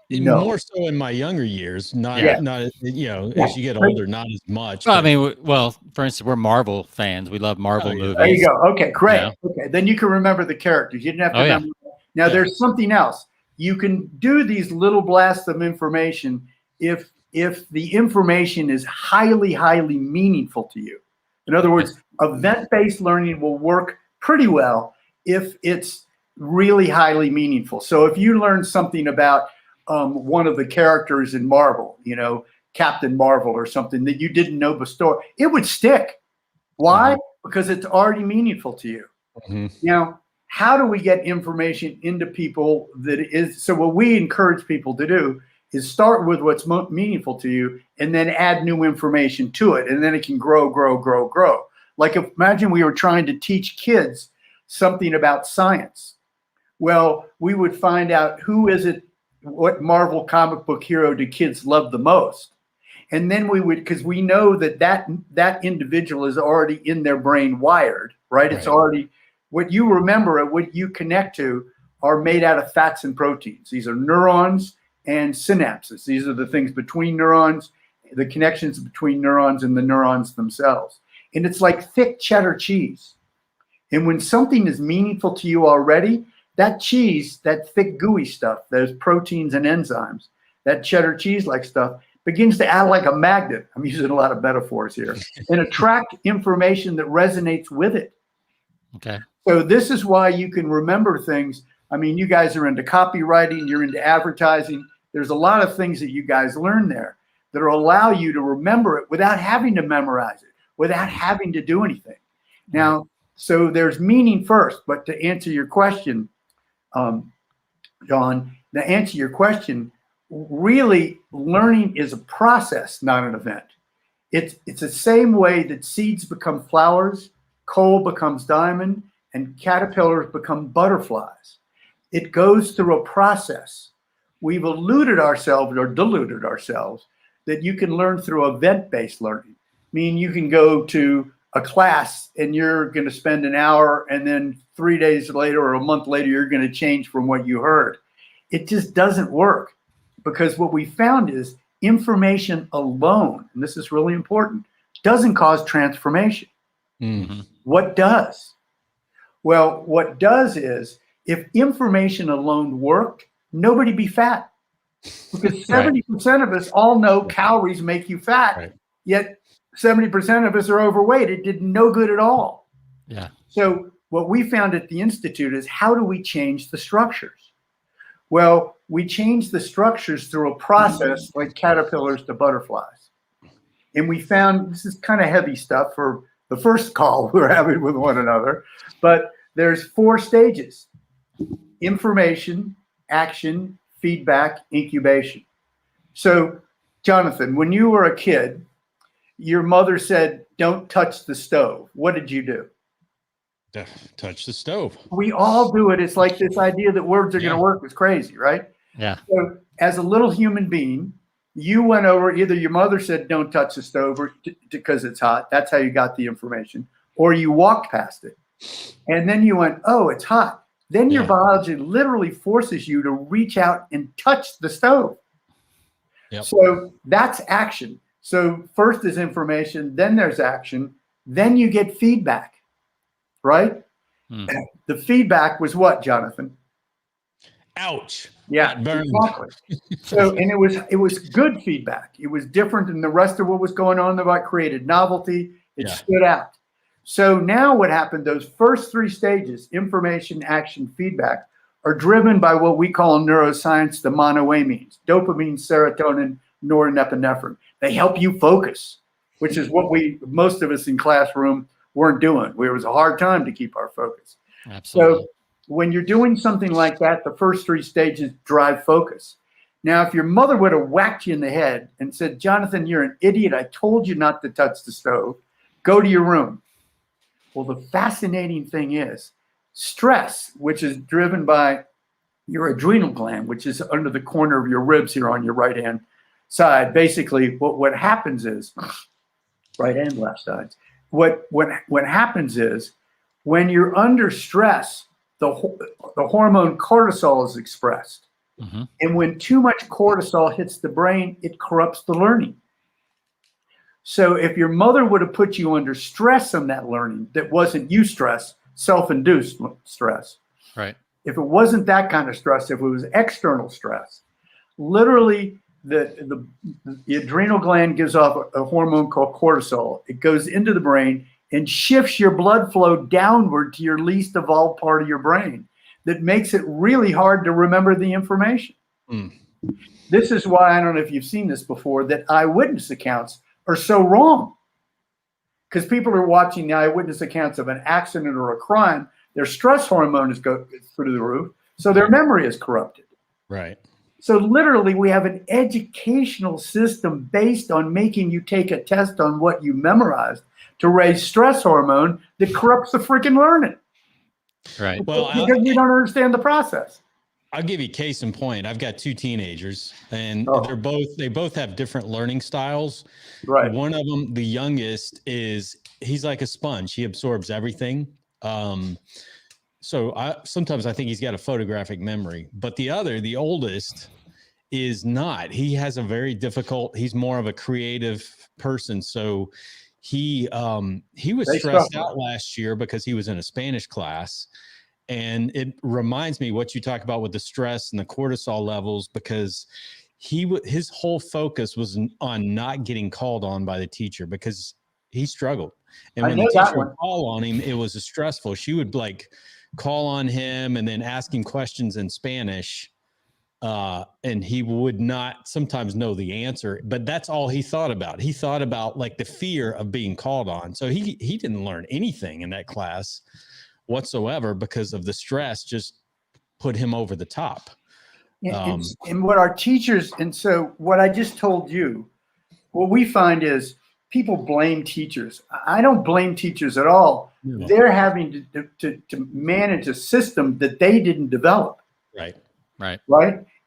No. More so in my younger years, not as you get older, not as much. Well, I mean, for instance, we're Marvel fans. We love Marvel movies. There you go. Okay, great. Yeah. Okay, then you can remember the characters. You didn't have to remember. Now, there's something else. You can do these little blasts of information if the information is highly, highly meaningful to you. In other words, event-based learning will work pretty well if it's really highly meaningful. So if you learn something about one of the characters in Marvel, Captain Marvel or something that you didn't know before, it would stick. Why? because it's already meaningful to you. Now, how do we get information into people that is, so what we encourage people to do is start with what's meaningful to you and then add new information to it. And then it can grow, grow, grow, grow. Like imagine we were trying to teach kids something about science. Well, we would find out what Marvel comic book hero do kids love the most? And then we would, because we know that individual is already in their brain wired, right? It's already, what you remember and what you connect to are made out of fats and proteins. These are neurons and synapses. These are the things between neurons, the connections between neurons and the neurons themselves. And it's like thick cheddar cheese. And when something is meaningful to you already, that cheese, that thick gooey stuff, those proteins and enzymes, that cheddar cheese-like stuff begins to act like a magnet. I'm using a lot of metaphors here, and attract information that resonates with it. Okay. So this is why you can remember things. I mean, you guys are into copywriting, you're into advertising. There's a lot of things that you guys learn there that will allow you to remember it without having to memorize it, without having to do anything. Now, so there's meaning first, but to answer your question, John, to answer your question, really learning is a process, not an event. It's the same way that seeds become flowers, coal becomes diamond, and caterpillars become butterflies. It goes through a process. We've deluded ourselves that you can learn through event-based learning. Meaning you can go to a class and you're going to spend an hour and then 3 days later or a month later, you're going to change from what you heard. It just doesn't work, because what we found is information alone, and this is really important, doesn't cause transformation. What does? Well, what does is, if information alone worked, nobody'd be fat. Because 70% of us all know calories make you fat, yet 70% of us are overweight. It did no good at all. Yeah. So what we found at the Institute is, how do we change the structures? Well, we change the structures through a process like caterpillars to butterflies. And we found, this is kind of heavy stuff for the first call we're having with one another, but there's 4 stages: information, action, feedback, incubation. So, Jonathan, when you were a kid, your mother said, "Don't touch the stove." What did you do? Touch the stove. We all do it. It's like this idea that words are going to work is crazy, right? Yeah. So as a little human being, you went over, either your mother said, "Don't touch the stove," or because it's hot. That's how you got the information. Or you walked past it. And then you went, "Oh, it's hot." Then your biology literally forces you to reach out and touch the stove. So that's action. So first is information, then there's action, then you get feedback, right? The feedback was what, Jonathan? Ouch. Yeah, exactly. So, and it was good feedback. It was different than the rest of what was going on. About created novelty. It stood out. So now what happened, those first 3 stages, information, action, feedback, are driven by what we call in neuroscience the monoamines: dopamine, serotonin, norepinephrine. They help you focus, which is what most of us in classroom weren't doing. It was a hard time to keep our focus. Absolutely. So when you're doing something like that, the first 3 stages drive focus. Now, if your mother would have whacked you in the head and said, "Jonathan, you're an idiot. I told you not to touch the stove. Go to your room." Well, the fascinating thing is stress, which is driven by your adrenal gland, which is under the corner of your ribs here on your right-hand side. Basically, what happens is, right and left sides, what happens is, when you're under stress, the hormone cortisol is expressed. And when too much cortisol hits the brain, it corrupts the learning. So if your mother would have put you under stress on that learning, that wasn't eustress, self-induced stress. Right. If it wasn't that kind of stress, if it was external stress, literally the adrenal gland gives off a hormone called cortisol. It goes into the brain and shifts your blood flow downward to your least evolved part of your brain. That makes it really hard to remember the information. This is why, I don't know if you've seen this before, that eyewitness accounts are so wrong. because people are watching the eyewitness accounts of an accident or a crime, their stress hormone is go through the roof, so their memory is corrupted. Right. So literally, we have an educational system based on making you take a test on what you memorized to raise stress hormone that corrupts the freaking learning. Right. Well, because we don't understand the process. I'll give you case in point. I've got 2 teenagers, and they both have different learning styles. Right. One of them, the youngest, he's like a sponge. He absorbs everything. So sometimes I think he's got a photographic memory, but the oldest, is not. He has a very difficult. He's more of a creative person. So he was stressed out last year because he was in a Spanish class. And it reminds me what you talk about with the stress and the cortisol levels, because his whole focus was on not getting called on by the teacher because he struggled. And when the teacher would call on him, it was stressful. She would like call on him and then ask him questions in Spanish. And he would not sometimes know the answer, but that's all he thought about. He thought about like the fear of being called on. So he didn't learn anything in that class whatsoever because of the stress just put him over the top. And what our teachers, and so what I just told you, what we find is people blame teachers. I don't blame teachers at all. No. They're having to manage a system that they didn't develop. Right. Right.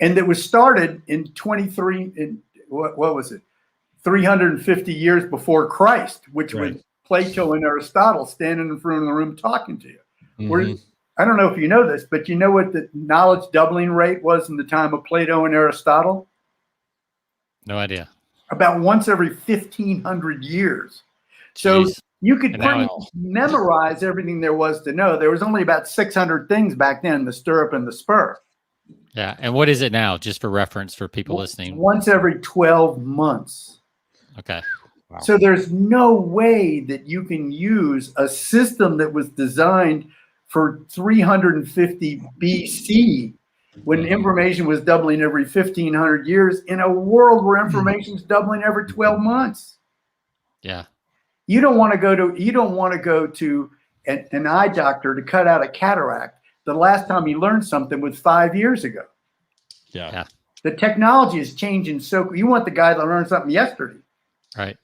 And that was started in what was it? 350 years before Christ, which was Plato and Aristotle standing in front of the room talking to you. Mm-hmm. I don't know if you know this, but you know what the knowledge doubling rate was in the time of Plato and Aristotle? No idea. About once every 1,500 years. So you could pretty much memorize everything there was to know. There was only about 600 things back then, the stirrup and the spur. Yeah. And what is it now, just for reference for people listening? Once every 12 months. Okay. Wow. So there's no way that you can use a system that was designed for 350 BC when information was doubling every 1,500 years in a world where information is doubling every 12 months. Yeah. You don't want to go to an eye doctor to cut out a cataract. The last time you learned something was 5 years ago. Yeah. The technology is changing. So you want the guy that learned something yesterday. Right.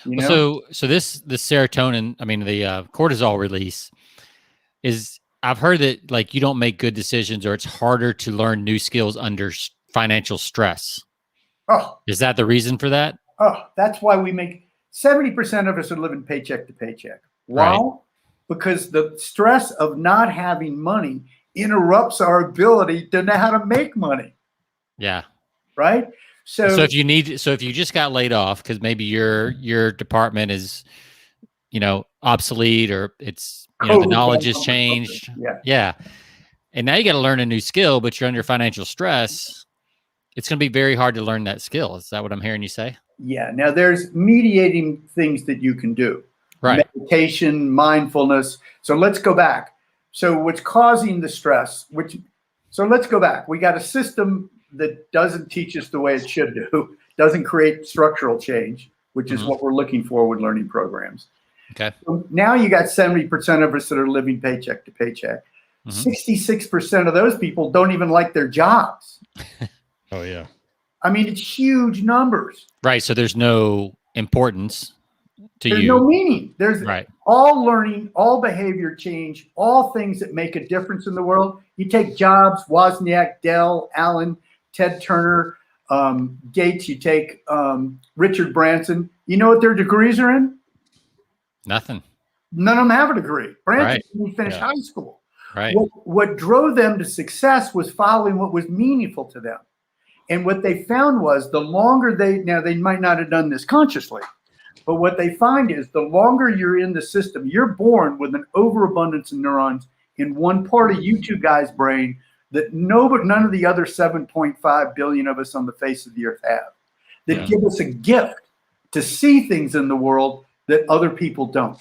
You know? So the serotonin, the cortisol release is, I've heard that like you don't make good decisions or it's harder to learn new skills under financial stress. Oh, is that the reason for that? Oh, that's why we make 70% of us are living paycheck to paycheck. Why? Right. Because the stress of not having money interrupts our ability to know how to make money. Yeah. Right. So if you just got laid off because maybe your department is, obsolete or it's, the knowledge has changed. Yeah. And now you got to learn a new skill, but you're under financial stress. It's going to be very hard to learn that skill. Is that what I'm hearing you say? Yeah. Now there's mediating things that you can do. Right. Meditation, mindfulness. So let's go back. So what's causing the stress, so let's go back. We got a system that doesn't teach us the way it should do, doesn't create structural change, which is what we're looking for with learning programs. Okay. So now you got 70% of us that are living paycheck to paycheck. 66% of those people don't even like their jobs. Oh, yeah. It's huge numbers. Right. So there's no importance to you. There's no meaning. There's right. All learning, all behavior change, all things that make a difference in the world. You take Jobs, Wozniak, Dell, Allen, Ted Turner, Gates, you take Richard Branson. You know what their degrees are in? Nothing. None of them have a degree. Branson didn't finish high school. Right. What drove them to success was following what was meaningful to them. And what they found was the longer they might not have done this consciously, but what they find is the longer you're in the system, you're born with an overabundance of neurons in one part of you two guys' brain that none of the other 7.5 billion of us on the face of the earth have, that give us a gift to see things in the world that other people don't.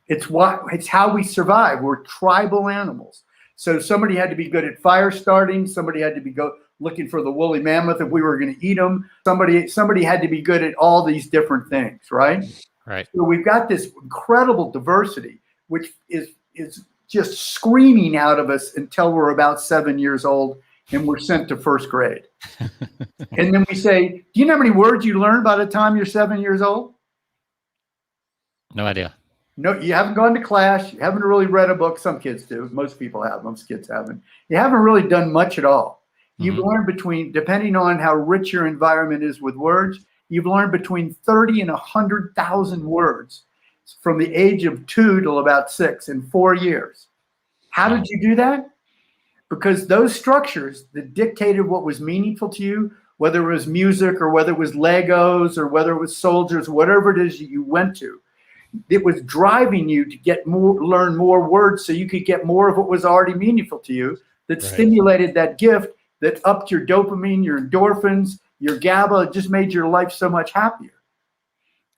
It's how we survive. We're tribal animals. So somebody had to be good at fire starting. Somebody had to be looking for the woolly mammoth if we were going to eat them. Somebody had to be good at all these different things, right? Right. So we've got this incredible diversity, which is just screaming out of us until we're about 7 years old and we're sent to first grade. And then we say, do you know how many words you learn by the time you're 7 years old? No idea. No, you haven't gone to class. You haven't really read a book. Some kids do. Most people have. Most kids haven't. You haven't really done much at all. You've learned between, depending on how rich your environment is with words, you've learned between 30 and 100,000 words from the age of 2 till about 6 in 4 years. How did you do that? Because those structures that dictated what was meaningful to you, whether it was music or whether it was Legos or whether it was soldiers, whatever it is you went to, it was driving you to get more, learn more words so you could get more of what was already meaningful to you, that stimulated that gift, that upped your dopamine, your endorphins, your GABA. It just made your life so much happier.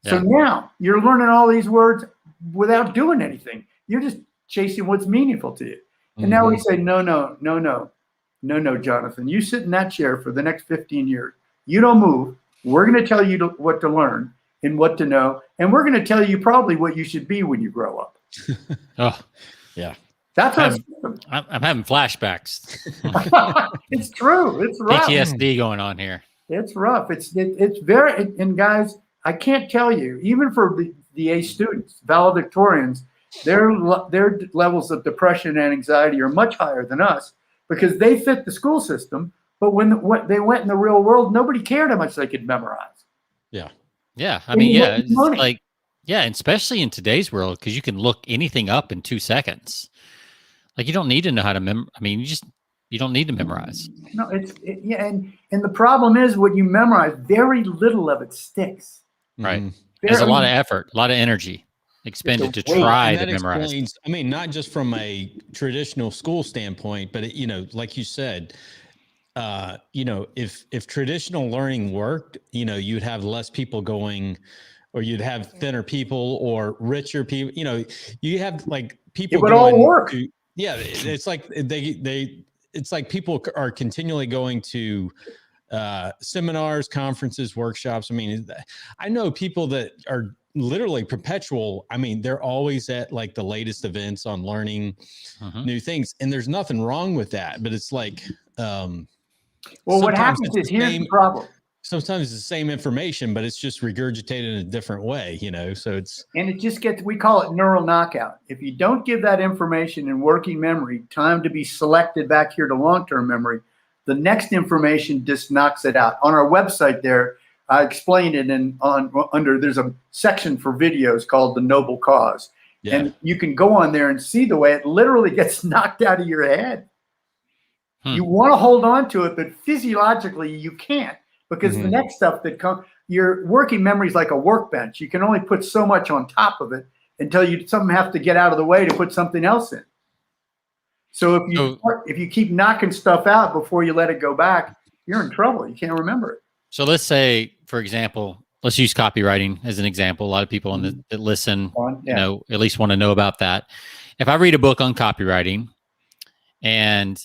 So now you're learning all these words without doing anything. You're just chasing what's meaningful to you. And now we say, no, Jonathan, you sit in that chair for the next 15 years. You don't move. We're going to tell you what to learn and what to know. And we're going to tell you probably what you should be when you grow up. Oh, yeah. That's I'm having flashbacks. It's true. It's rough. PTSD going on here. It's rough. It's very, and guys, I can't tell you, even for the A students, valedictorians, their levels of depression and anxiety are much higher than us because they fit the school system. But when they went in the real world, nobody cared how much they could memorize. Yeah. Yeah. I mean, yeah, it's like, yeah, and especially in today's world, because you can look anything up in 2 seconds. Like you don't need to know how to you don't need to memorize. No, yeah, and the problem is what you memorize, very little of it sticks. Right. There's a lot of effort, a lot of energy expended to try to memorize. I mean, not just from a traditional school standpoint, but like you said, if traditional learning worked, you'd have less people going, or you'd have thinner people or richer people. You have like people. It would all work. It's like it's like people are continually going to seminars, conferences, workshops. I mean, I know people that are literally perpetual. I mean, they're always at like the latest events on learning new things, and there's nothing wrong with that. But it's like, well, what happens is here's the problem. Sometimes it's the same information, but it's just regurgitated in a different way, so and it just gets, we call it neural knockout. If you don't give that information in working memory time to be selected back here to long-term memory, the next information just knocks it out. On our website there, I explained it there's a section for videos called The Noble Cause. Yeah. And you can go on there and see the way it literally gets knocked out of your head. You want to hold on to it, but physiologically you can't. Because the next stuff that comes, your working memory is like a workbench. You can only put so much on top of it until something have to get out of the way to put something else in. So if you keep knocking stuff out before you let it go back, you're in trouble. You can't remember it. So let's say, for example, let's use copywriting as an example. A lot of people that listen, at least want to know about that. If I read a book on copywriting and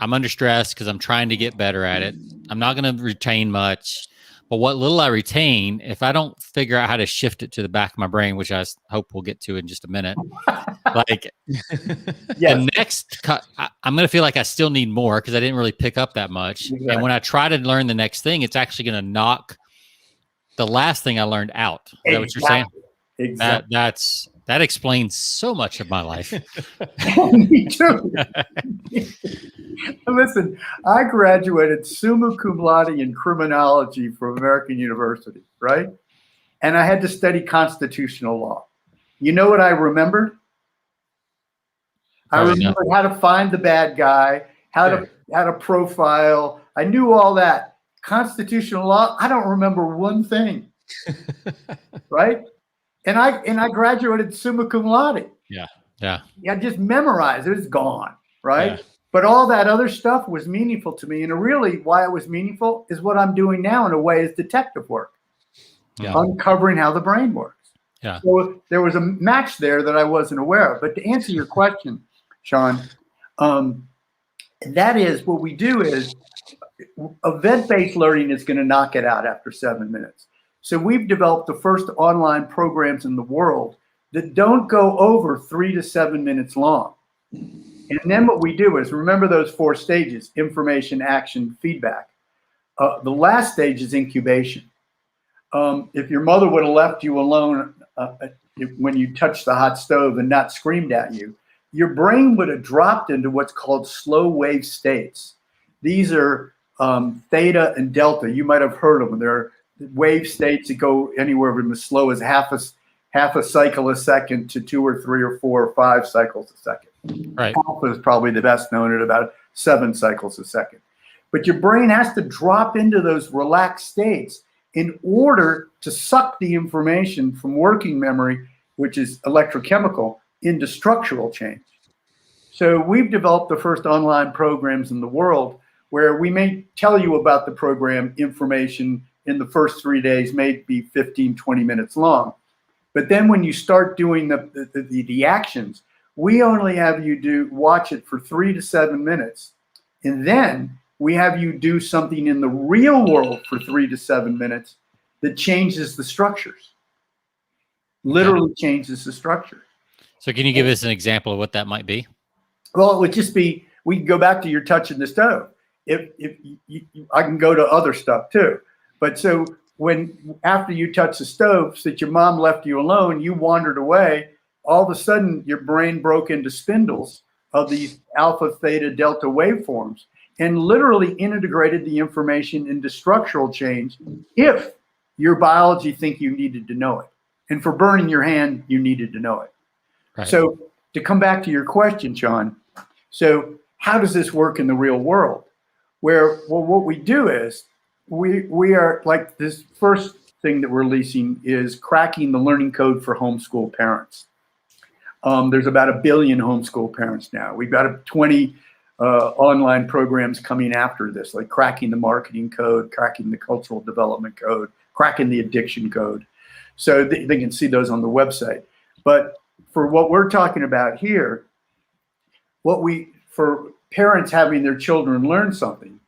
I'm under stress because I'm trying to get better at it, I'm not going to retain much. But what little I retain, if I don't figure out how to shift it to the back of my brain, which I hope we'll get to in just a minute, like the next cut, I'm going to feel like I still need more because I didn't really pick up that much. Exactly. And when I try to learn the next thing, it's actually going to knock the last thing I learned out. Is that what you're saying? Exactly. That explains so much of my life. Me too. Listen, I graduated summa cum laude in criminology from American University, right? And I had to study constitutional law. You know what I remembered? I remembered how to find the bad guy, how to profile. I knew all that. Constitutional law, I don't remember one thing, right? And I graduated summa cum laude. Yeah. I just memorized it. It's gone, right? Yeah. But all that other stuff was meaningful to me. And really why it was meaningful is what I'm doing now in a way is detective work. Yeah. Uncovering how the brain works. Yeah. So there was a match there that I wasn't aware of. But to answer your question, Sean, that is what we do is event-based learning is going to knock it out after 7 minutes. So we've developed the first online programs in the world that don't go over 3 to 7 minutes long. And then what we do is, remember those 4 stages: information, action, feedback. The last stage is incubation. If your mother would have left you alone when you touched the hot stove and not screamed at you, your brain would have dropped into what's called slow wave states. These are theta and delta. You might have heard of them. They're wave states that go anywhere from as slow as half a cycle a second to 2 or 3 or 4 or 5 cycles a second. Right. Alpha is probably the best known at about 7 cycles a second. But your brain has to drop into those relaxed states in order to suck the information from working memory, which is electrochemical, into structural change. So we've developed the first online programs in the world where we may tell you about the program information in the first 3 days, maybe 15, 20 minutes long. But then when you start doing the actions, we only have you watch it for 3 to 7 minutes. And then we have you do something in the real world for 3 to 7 minutes that changes the structures. Literally changes the structure. So can you give us an example of what that might be? Well, it would just be, we can go back to your touching the stove. I can go to other stuff too. But so after you touch the stove, since your mom left you alone, you wandered away, all of a sudden your brain broke into spindles of these alpha, theta, delta waveforms and literally integrated the information into structural change if your biology think you needed to know it. And for burning your hand, you needed to know it. Right. So to come back to your question, Sean, so how does this work in the real world? What we do is we are like, this first thing that we're releasing is cracking the learning code for homeschool parents. There's about 1 billion homeschool parents now. We've got 20 online programs coming after this, like cracking the marketing code, cracking the cultural development code, cracking the addiction code. So they can see those on the website. But for what we're talking about here, for parents having their children learn something,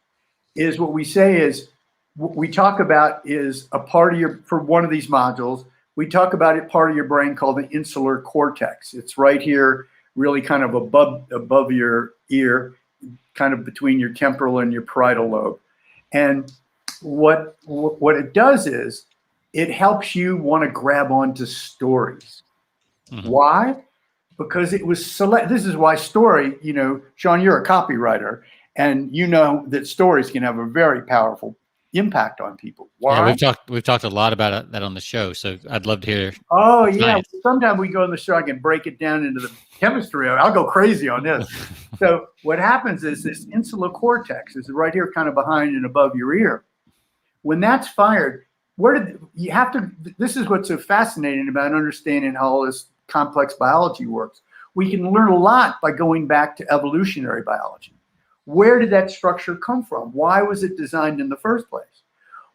is what we say is, what we talk about is a part of for one of these modules, we talk about it part of your brain called the insular cortex. It's right here, really kind of above your ear, kind of between your temporal and your parietal lobe. And what it does is, it helps you want to grab onto stories. Mm-hmm. Why? Because it was this is why story, Sean, you're a copywriter, and you know that stories can have a very powerful impact on people. Why? Yeah, we've talked a lot about that on the show, so I'd love to hear. Oh yeah, sometime we go on the show, I can break it down into the chemistry. I'll go crazy on this. So what happens is this insular cortex is right here, kind of behind and above your ear. When that's fired, this is what's so fascinating about understanding how all this complex biology works. We can learn a lot by going back to evolutionary biology. Where did that structure come from? Why was it designed in the first place?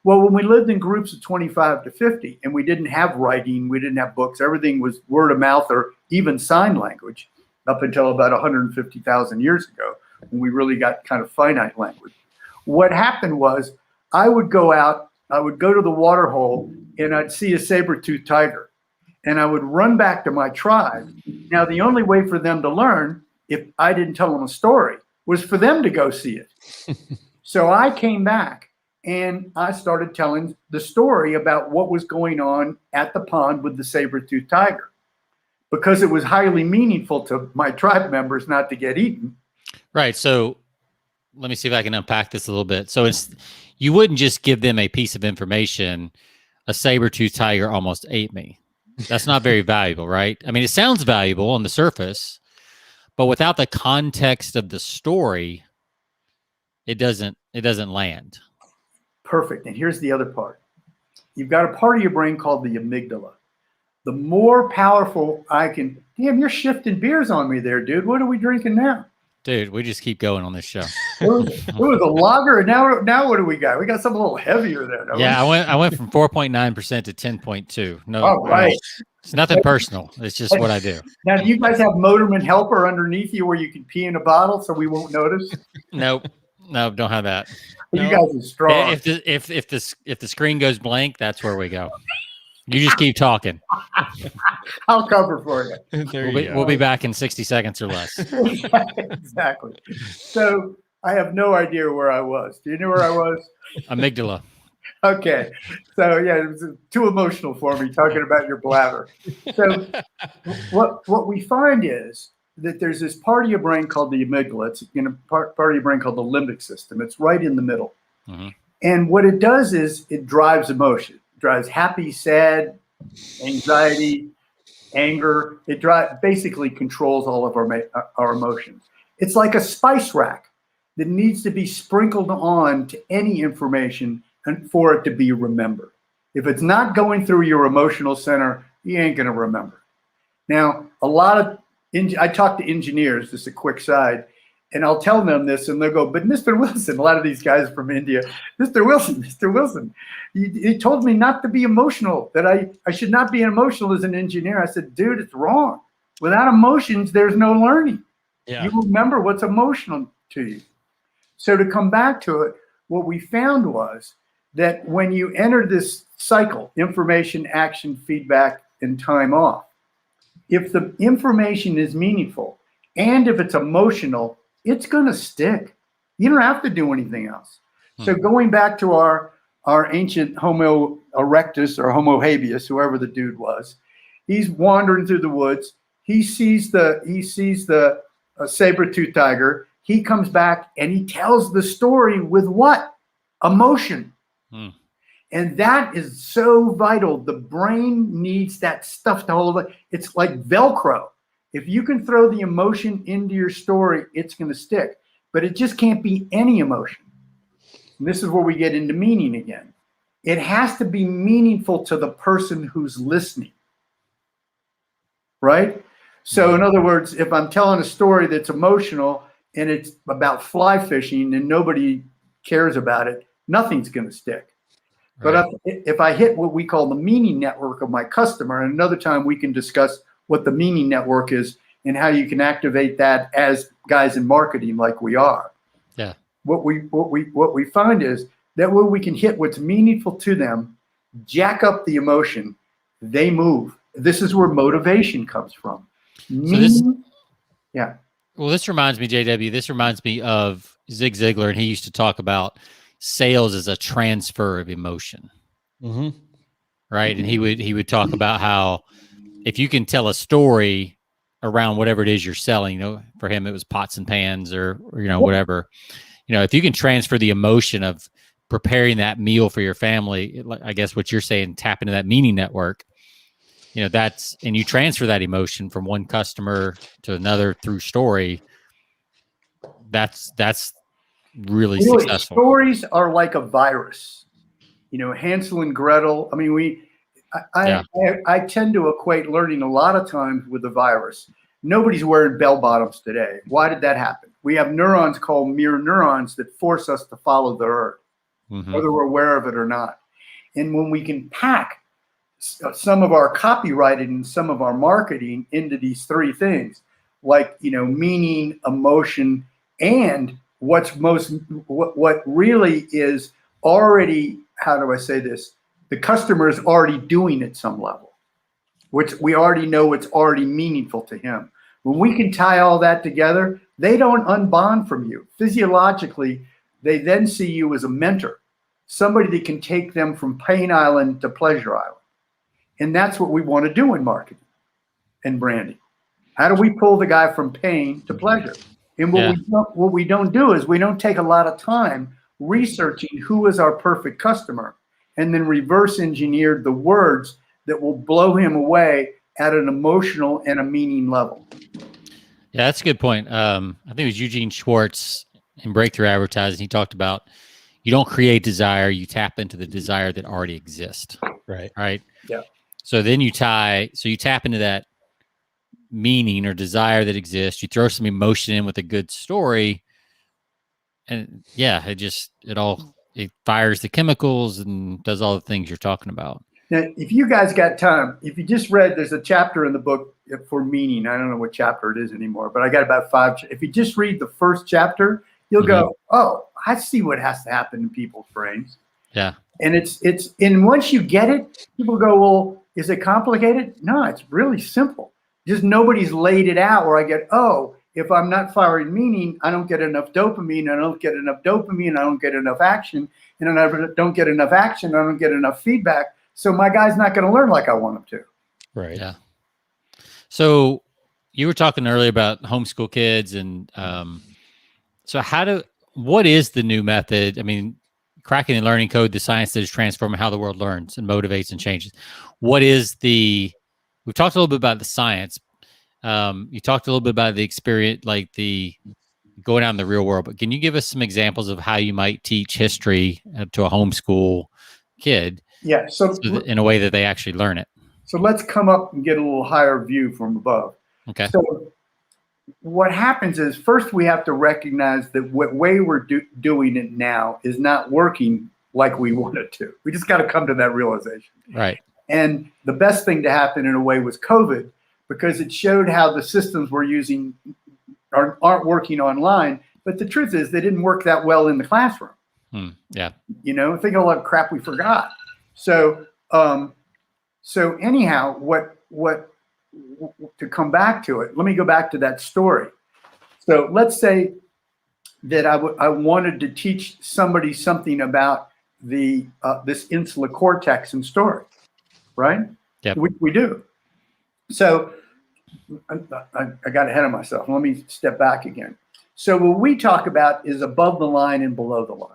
Well, when we lived in groups of 25 to 50 and we didn't have writing, we didn't have books, everything was word of mouth or even sign language up until about 150,000 years ago, when we really got kind of finite language. What happened was, I would go to the water hole and I'd see a saber-toothed tiger and I would run back to my tribe. Now, the only way for them to learn, if I didn't tell them a story, was for them to go see it. So I came back and I started telling the story about what was going on at the pond with the saber-toothed tiger, because it was highly meaningful to my tribe members not to get eaten. Right. So let me see if I can unpack this a little bit. So you wouldn't just give them a piece of information, a saber-toothed tiger almost ate me. That's not very valuable, right? I mean, it sounds valuable on the surface, but without the context of the story, it doesn't land. Perfect. And here's the other part. You've got a part of your brain called the amygdala. The more powerful damn, you're shifting beers on me there, dude. What are we drinking now? Dude, we just keep going on this show. It was a lager, and now what do we got? We got something a little heavier there. Yeah, I went from 4.9% to 10.2. No, oh, right. It's nothing personal. It's just what I do. Now, do you guys have Motorman Helper underneath you where you can pee in a bottle so we won't notice? Nope. No, don't have that. You No. guys are strong. If the screen goes blank, that's where we go. You just keep talking. I'll cover for you. There We'll be back in 60 seconds or less. Exactly. So I have no idea where I was. Do you know where I was? Amygdala. Okay. So yeah, it was too emotional for me talking about your bladder. So what we find is that there's this part of your brain called the amygdala. It's part of your brain called the limbic system. It's right in the middle. Mm-hmm. And what it does is it drives emotion. It drives happy, sad, anxiety, anger. It basically controls all of our emotions. It's like a spice rack that needs to be sprinkled on to any information and for it to be remembered. If it's not going through your emotional center, you ain't going to remember. Now, I talk to engineers, just a quick side, and I'll tell them this, and they'll go, but Mr. Wilson, a lot of these guys from India, Mr. Wilson, he told me not to be emotional, that I should not be emotional as an engineer. I said, dude, it's wrong. Without emotions, there's no learning. Yeah. You remember what's emotional to you. So to come back to it, what we found was that when you enter this cycle, information, action, feedback, and time off, if the information is meaningful and if it's emotional, it's going to stick. You don't have to do anything else. So going back to our ancient Homo erectus or Homo habeas, whoever the dude was, he's wandering through the woods. He sees the saber-toothed tiger. He comes back and he tells the story with what? Emotion. And that is so vital. The brain needs that stuff to hold it. It's like Velcro. If you can throw the emotion into your story, it's going to stick. But it just can't be any emotion. And this is where we get into meaning again. It has to be meaningful to the person who's listening. Right? So in other words, if I'm telling a story that's emotional and it's about fly fishing and nobody cares about it, nothing's going to stick. But Right. if I hit what we call the meaning network of my customer, and another time we can discuss what the meaning network is and how you can activate that as guys in marketing like we are. Yeah. What we find is that when we can hit what's meaningful to them, jack up the emotion, they move. This is where motivation comes from. Yeah. Well, this reminds me, JW, this reminds me of Zig Ziglar, and he used to talk about sales as a transfer of emotion. Mm-hmm. Right. And he would talk about how if you can tell a story around whatever it is you're selling, for him, it was pots and pans or whatever, if you can transfer the emotion of preparing that meal for your family, I guess what you're saying, tap into that meaning network, and you transfer that emotion from one customer to another through story. That's really successful. Stories are like a virus. Hansel and Gretel. I mean, I tend to equate learning a lot of times with a virus. Nobody's wearing bell bottoms today. Why did that happen? We have neurons called mirror neurons that force us to follow the herd, whether we're aware of it or not. And when we can pack some of our copywriting and some of our marketing into these three things, like meaning, emotion, and what really is already, how do I say this? The customer is already doing at some level, which we already know it's already meaningful to him. When we can tie all that together, they don't unbond from you. Physiologically, they then see you as a mentor, somebody that can take them from Pain Island to Pleasure Island. And that's what we want to do in marketing and branding. How do we pull the guy from pain to pleasure? And what we don't do is we don't take a lot of time researching who is our perfect customer and then reverse engineer the words that will blow him away at an emotional and a meaning level. Yeah, that's a good point. I think it was Eugene Schwartz in Breakthrough Advertising. He talked about you don't create desire, you tap into the desire that already exists. Right. Yeah. So then you tap into that meaning or desire that exists. You throw some emotion in with a good story, and it fires the chemicals and does all the things you're talking about. Now, if you guys got time, if you just read, there's a chapter in the book for meaning. I don't know what chapter it is anymore, but I got about 5. If you just read the first chapter, you'll go, oh, I see what has to happen in people's brains. Yeah. And and once you get it, people go, well, is it complicated? No, it's really simple. Just nobody's laid it out where I get, oh, if I'm not firing meaning, I don't get enough dopamine. I don't get enough dopamine. I don't get enough action. And I don't get enough action. I don't get enough feedback. So my guy's not going to learn like I want him to. Right. Yeah. So you were talking earlier about homeschool kids, and so what is the new method? I mean, cracking the learning code, the science that is transforming how the world learns and motivates and changes. We've talked a little bit about the science. You talked a little bit about the experience, like the going out in the real world, but can you give us some examples of how you might teach history to a homeschool kid? Yeah. So in a way that they actually learn it. So let's come up and get a little higher view from above. Okay. So what happens is, first we have to recognize that what way we're doing it now is not working like we want it to. We just got to come to that realization. Right. And the best thing to happen in a way was COVID, because it showed how the systems we're using aren't working online. But the truth is they didn't work that well in the classroom. Yeah. You know, think of all that crap we forgot. So anyhow, to come back to it, let me go back to that story. So let's say that I wanted to teach somebody something about this insular cortex in story, right? Yeah. We do. So I got ahead of myself. Let me step back again. So what we talk about is above the line and below the line.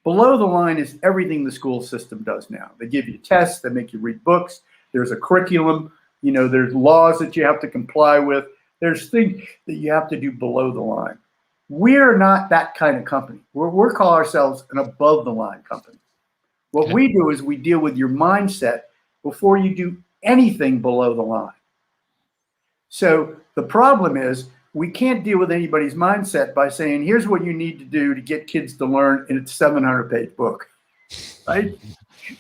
Below the line is everything the school system does now. They give you tests, they make you read books, there's a curriculum, you know, there's laws that you have to comply with, there's things that you have to do below the line. We're not that kind of company. We call ourselves an above the line company. What we do is we deal with your mindset before you do anything below the line. So the problem is we can't deal with anybody's mindset by saying, here's what you need to do to get kids to learn in a 700-page book, right?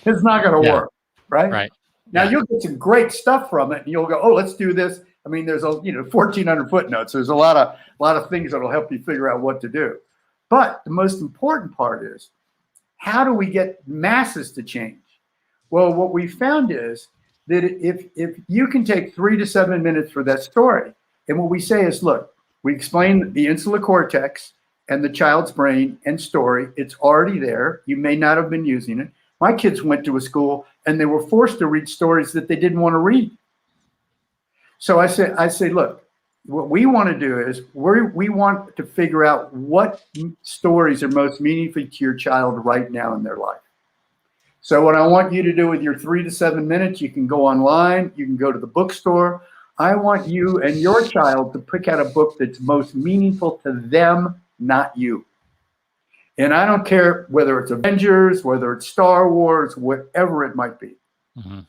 It's not going to work, right? Right. Now you'll get some great stuff from it, and you'll go, oh, let's do this. I mean, there's 1,400 footnotes. There's a lot of things that'll help you figure out what to do. But the most important part is, how do we get masses to change? Well, what we found is that if you can take 3 to 7 minutes for that story, and what we say is, look, we explain the insular cortex and the child's brain and story. It's already there. You may not have been using it. My kids went to a school and they were forced to read stories that they didn't want to read. So I say, look, what we want to do is we want to figure out what stories are most meaningful to your child right now in their life. So what I want you to do with your 3 to 7 minutes, you can go online, you can go to the bookstore. I want you and your child to pick out a book that's most meaningful to them, not you. And I don't care whether it's Avengers, whether it's Star Wars, whatever it might be. Mm-hmm.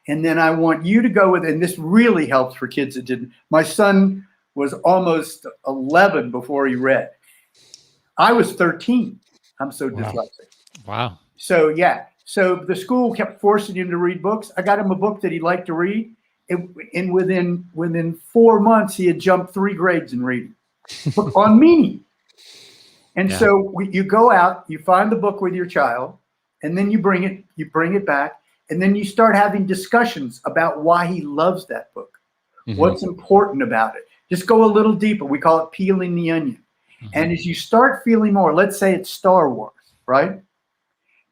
And then I want you to go with, and this really helps for kids that didn't. My son was almost 11 before he read. I was 13. I'm so dyslexic. Wow. So yeah. So the school kept forcing him to read books. I got him a book that he liked to read. And within 4 months, he had jumped 3 grades in reading on meaning. And so you go out, you find the book with your child, and then you bring it back, and then you start having discussions about why he loves that book, what's important about it. Just go a little deeper. We call it peeling the onion. And as you start feeling more, let's say it's Star Wars, right?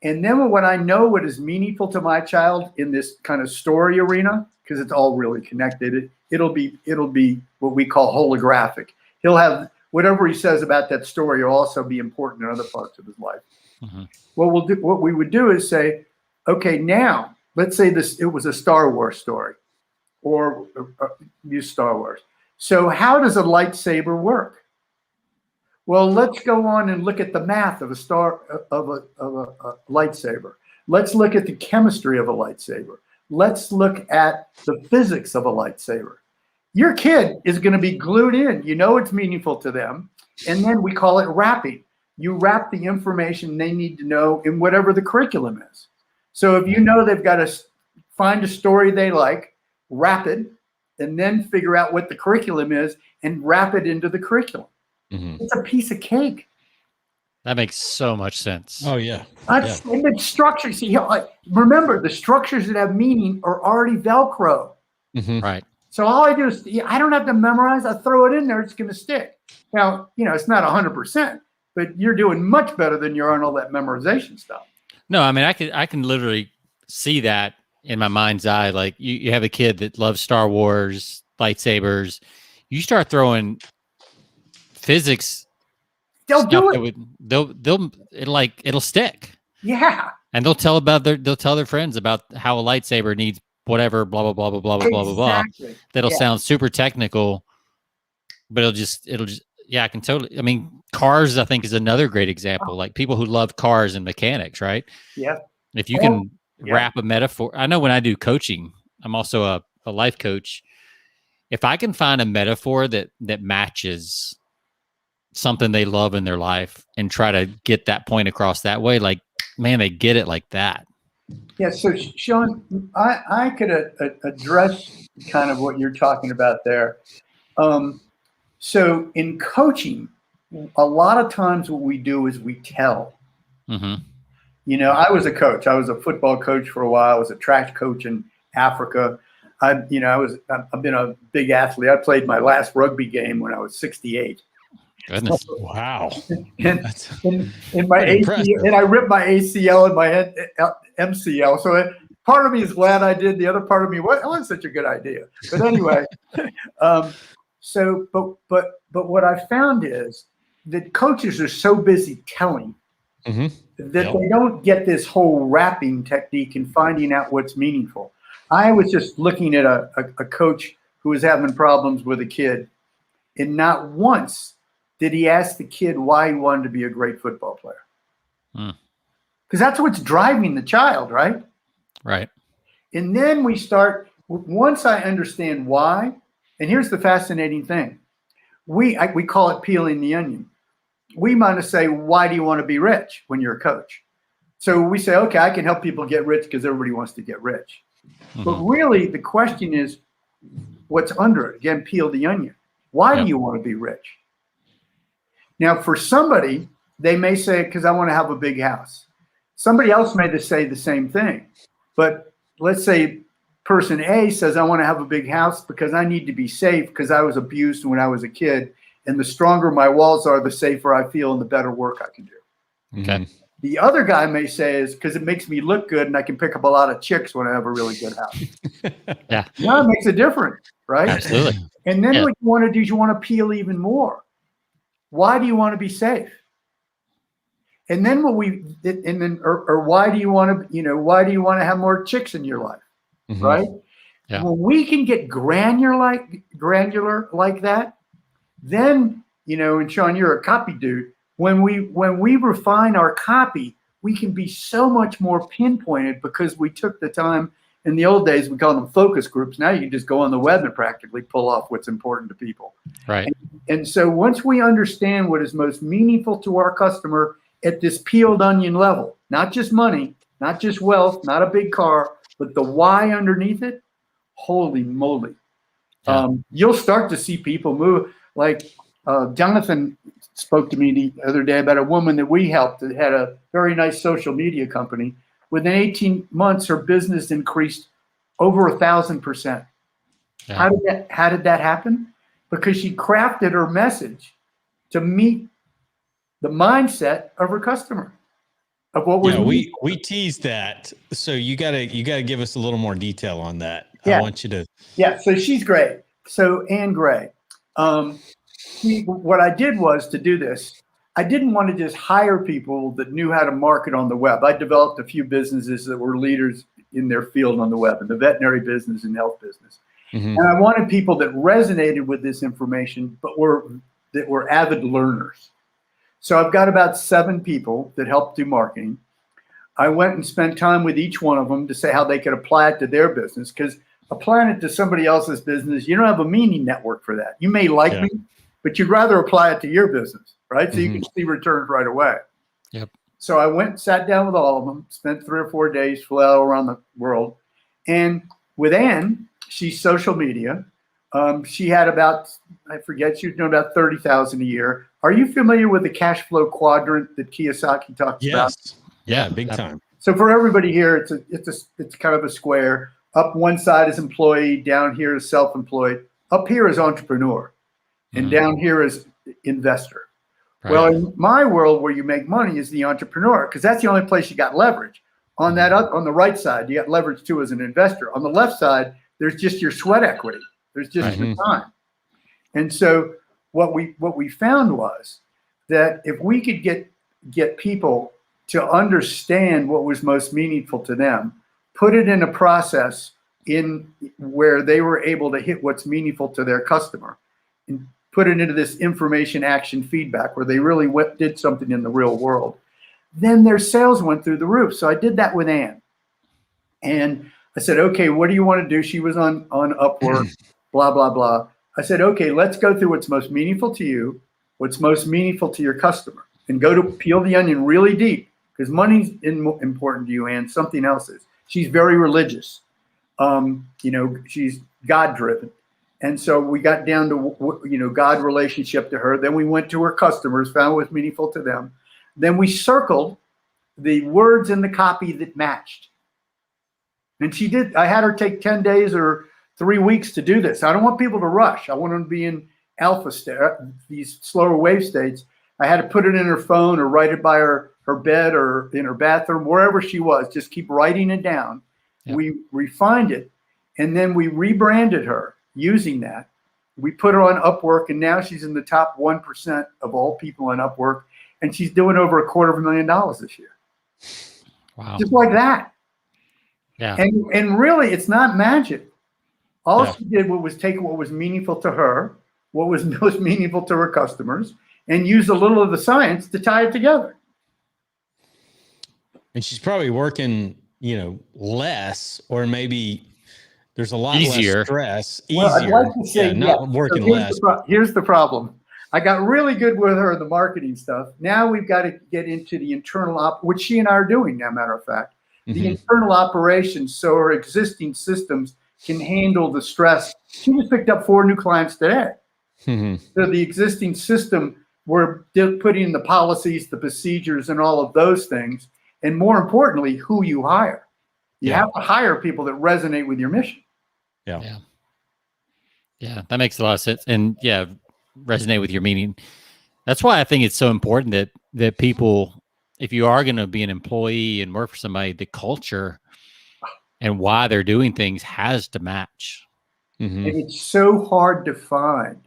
And then when I know what is meaningful to my child in this kind of story arena, because it's all really connected, it'll be what we call holographic. He'll have whatever he says about that story will also be important in other parts of his life. What we would do is say, okay, now let's say it was a Star Wars story, or use Star Wars. So how does a lightsaber work? Well, let's go on and look at the math of a lightsaber. Let's look at the chemistry of a lightsaber. Let's look at the physics of a lightsaber. Your kid is going to be glued in. You know it's meaningful to them. And then we call it wrapping. You wrap the information they need to know in whatever the curriculum is. So if you know they've got to find a story they like, wrap it, and then figure out what the curriculum is and wrap it into the curriculum. It's a piece of cake. That makes so much sense. Oh yeah. That's and the structure. See, remember the structures that have meaning are already Velcro. Right. So all I do is I don't have to memorize. I throw it in there. It's going to stick. Now, it's not 100%, but you're doing much better than you are on all that memorization stuff. No, I mean, I can literally see that in my mind's eye. Like you have a kid that loves Star Wars, lightsabers. You start throwing physics. They'll do it. It'll stick. Yeah. And they'll tell their friends about how a lightsaber needs whatever, blah, blah, blah, blah, blah, blah, blah, blah. That'll sound super technical, but it'll just, I can totally, I mean, cars, I think, is another great example. Like people who love cars and mechanics, right? Yeah. If you can wrap a metaphor, I know when I do coaching, I'm also a life coach. If I can find a metaphor that matches something they love in their life and try to get that point across that way, like, man, they get it like that. Yeah. So Sean, I could address kind of what you're talking about there. So in coaching, a lot of times what we do is we tell. I was a coach. I was a football coach for a while. I was a track coach in Africa. I've been a big athlete. I played my last rugby game when I was 68. Goodness. Wow. And my ACL, and I ripped my ACL and my MCL. So part of me is glad I did. The other part of me, what? That wasn't such a good idea. But anyway, but what I found is that coaches are so busy telling that they don't get this whole wrapping technique and finding out what's meaningful. I was just looking at a coach who was having problems with a kid, and not once did he ask the kid why he wanted to be a great football player. Because that's what's driving the child, right? Right. And then we start, once I understand why, and here's the fascinating thing. We call it peeling the onion. We might say, why do you want to be rich when you're a coach? So we say, okay, I can help people get rich because everybody wants to get rich. But really, the question is, what's under it? Again, peel the onion. Why do you want to be rich? Now, for somebody, they may say, because I want to have a big house. Somebody else may say the same thing. But let's say person A says, I want to have a big house because I need to be safe because I was abused when I was a kid. And the stronger my walls are, the safer I feel and the better work I can do. Okay. The other guy may say is because it makes me look good and I can pick up a lot of chicks when I have a really good house. Yeah. Now it makes a difference, right? Absolutely. And then what you want to do is you want to peel even more. Why do you want to be safe? And then why do you want to have more chicks in your life? Right? Yeah. When we can get granular like that, then, and Sean, you're a copy dude. When we refine our copy, we can be so much more pinpointed because we took the time. In the old days, we called them focus groups. Now you can just go on the web and practically pull off what's important to people. Right. And so once we understand what is most meaningful to our customer at this peeled onion level, not just money, not just wealth, not a big car, but the why underneath it, holy moly. Yeah. You'll start to see people move. Like Jonathan spoke to me the other day about a woman that we helped that had a very nice social media company. Within 18 months, her business increased over 1,000%. Yeah. How did that happen? Because she crafted her message to meet the mindset of her customer. Of what was we teased that, so you gotta give us a little more detail on that. Yeah. I want you to. Yeah, so she's great. So Ann Gray, what I did was to do this. I didn't want to just hire people that knew how to market on the web. I developed a few businesses that were leaders in their field on the web, in the veterinary business and health business. And I wanted people that resonated with this information, but that were avid learners. So I've got about 7 people that help do marketing. I went and spent time with each one of them to say how they could apply it to their business, because applying it to somebody else's business, you don't have a meaning network for that. You may like me, but you'd rather apply it to your business, right? So you can see returns right away. Yep. So I went and sat down with all of them, spent 3 or 4 days, flew out around the world. And with Ann, she's social media. She had about, I forget, she was doing about 30,000 a year. Are you familiar with the cash flow quadrant that Kiyosaki talks about? Yes. Yeah, big time. So for everybody here, it's kind of a square. Up one side is employee, down here is self-employed. Up here is entrepreneur, and down here is investor. Right. Well, in my world, where you make money is the entrepreneur, because that's the only place you got leverage. On the right side, you got leverage too as an investor. On the left side, there's just your sweat equity. There's just your time. And so what we found was that if we could get people to understand what was most meaningful to them, put it in a process in where they were able to hit what's meaningful to their customer, and put it into this information action feedback where they really did something in the real world, then their sales went through the roof. So I did that with Ann. And I said, okay, what do you want to do? She was on Upwork, blah, blah, blah. I said, okay, let's go through what's most meaningful to you, what's most meaningful to your customer, and go to peel the onion really deep, because money's important to you, and something else is. She's very religious. She's God-driven. And so we got down to, God relationship to her. Then we went to her customers, found what was meaningful to them. Then we circled the words in the copy that matched. And she did. I had her take 10 days or 3 weeks to do this. I don't want people to rush. I want them to be in alpha state, these slower wave states. I had to put it in her phone or write it by her bed or in her bathroom, wherever she was. Just keep writing it down. Yep. We refined it, and then we rebranded her using that. We put her on Upwork, and now she's in the top 1% of all people on Upwork, and she's doing over $250,000 this year. Wow. Just like that. Yeah. And really, it's not magic. All she did was take what was meaningful to her, what was most meaningful to her customers, and use a little of the science to tie it together. And she's probably working, less, or maybe there's a lot Easier. less stress. Well, I'd like to say, not working less. Here's the problem. I got really good with her in the marketing stuff. Now we've got to get into the internal which she and I are doing now, matter of fact. The internal operations, so her existing systems can handle the stress. She just picked up 4 new clients today. So the existing system, we're putting in the policies, the procedures, and all of those things. And more importantly, who you hire. You have to hire people that resonate with your mission. Yeah, that makes a lot of sense. And resonate with your meaning. That's why I think it's so important that people, if you are going to be an employee and work for somebody, the culture and why they're doing things has to match. And it's so hard to find.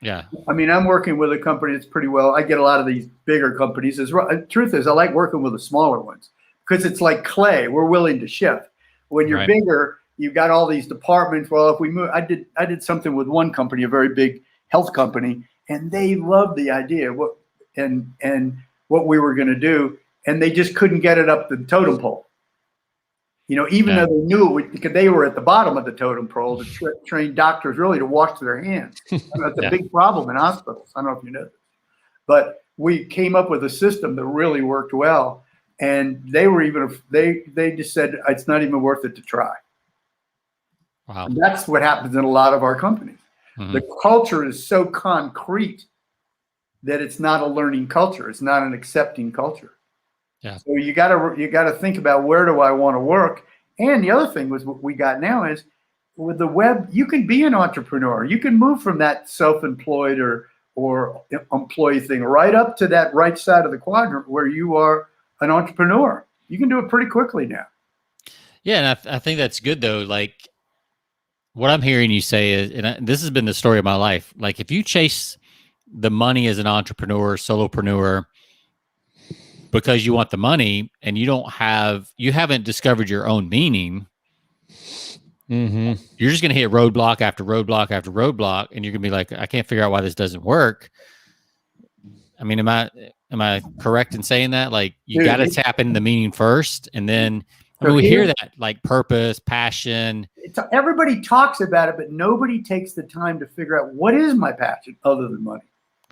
Yeah. I mean, I'm working with a company that's pretty well. I get a lot of these bigger companies. The truth is, I like working with the smaller ones because it's like clay. We're willing to shift. When you're bigger, you've got all these departments. Well, if we move, I did something with one company, a very big health company, and they loved the idea of what we were going to do, and they just couldn't get it up the totem pole. Even though they knew it, because they were at the bottom of the totem pole to train doctors really to wash their hands. That's a big problem in hospitals. I don't know if you know this. But we came up with a system that really worked well. And they just said, it's not even worth it to try. Wow. And that's what happens in a lot of our companies. The culture is so concrete that it's not a learning culture. It's not an accepting culture. Yeah. So you gotta think about, where do I want to work? And the other thing was, what we got now is, with the web, you can be an entrepreneur. You can move from that self-employed or employee thing right up to that right side of the quadrant where you are an entrepreneur. You can do it pretty quickly now. Yeah, and I think that's good though. Like, what I'm hearing you say is, and this has been the story of my life. Like, if you chase the money as an entrepreneur, solopreneur, because you want the money and you haven't discovered your own meaning, you're just going to hit roadblock after roadblock after roadblock, and you're going to be like, I can't figure out why this doesn't work. I mean, am I correct in saying that? Like, you got to tap into the meaning first, and then we hear that, like, purpose, passion. Everybody talks about it, but nobody takes the time to figure out, what is my passion other than money?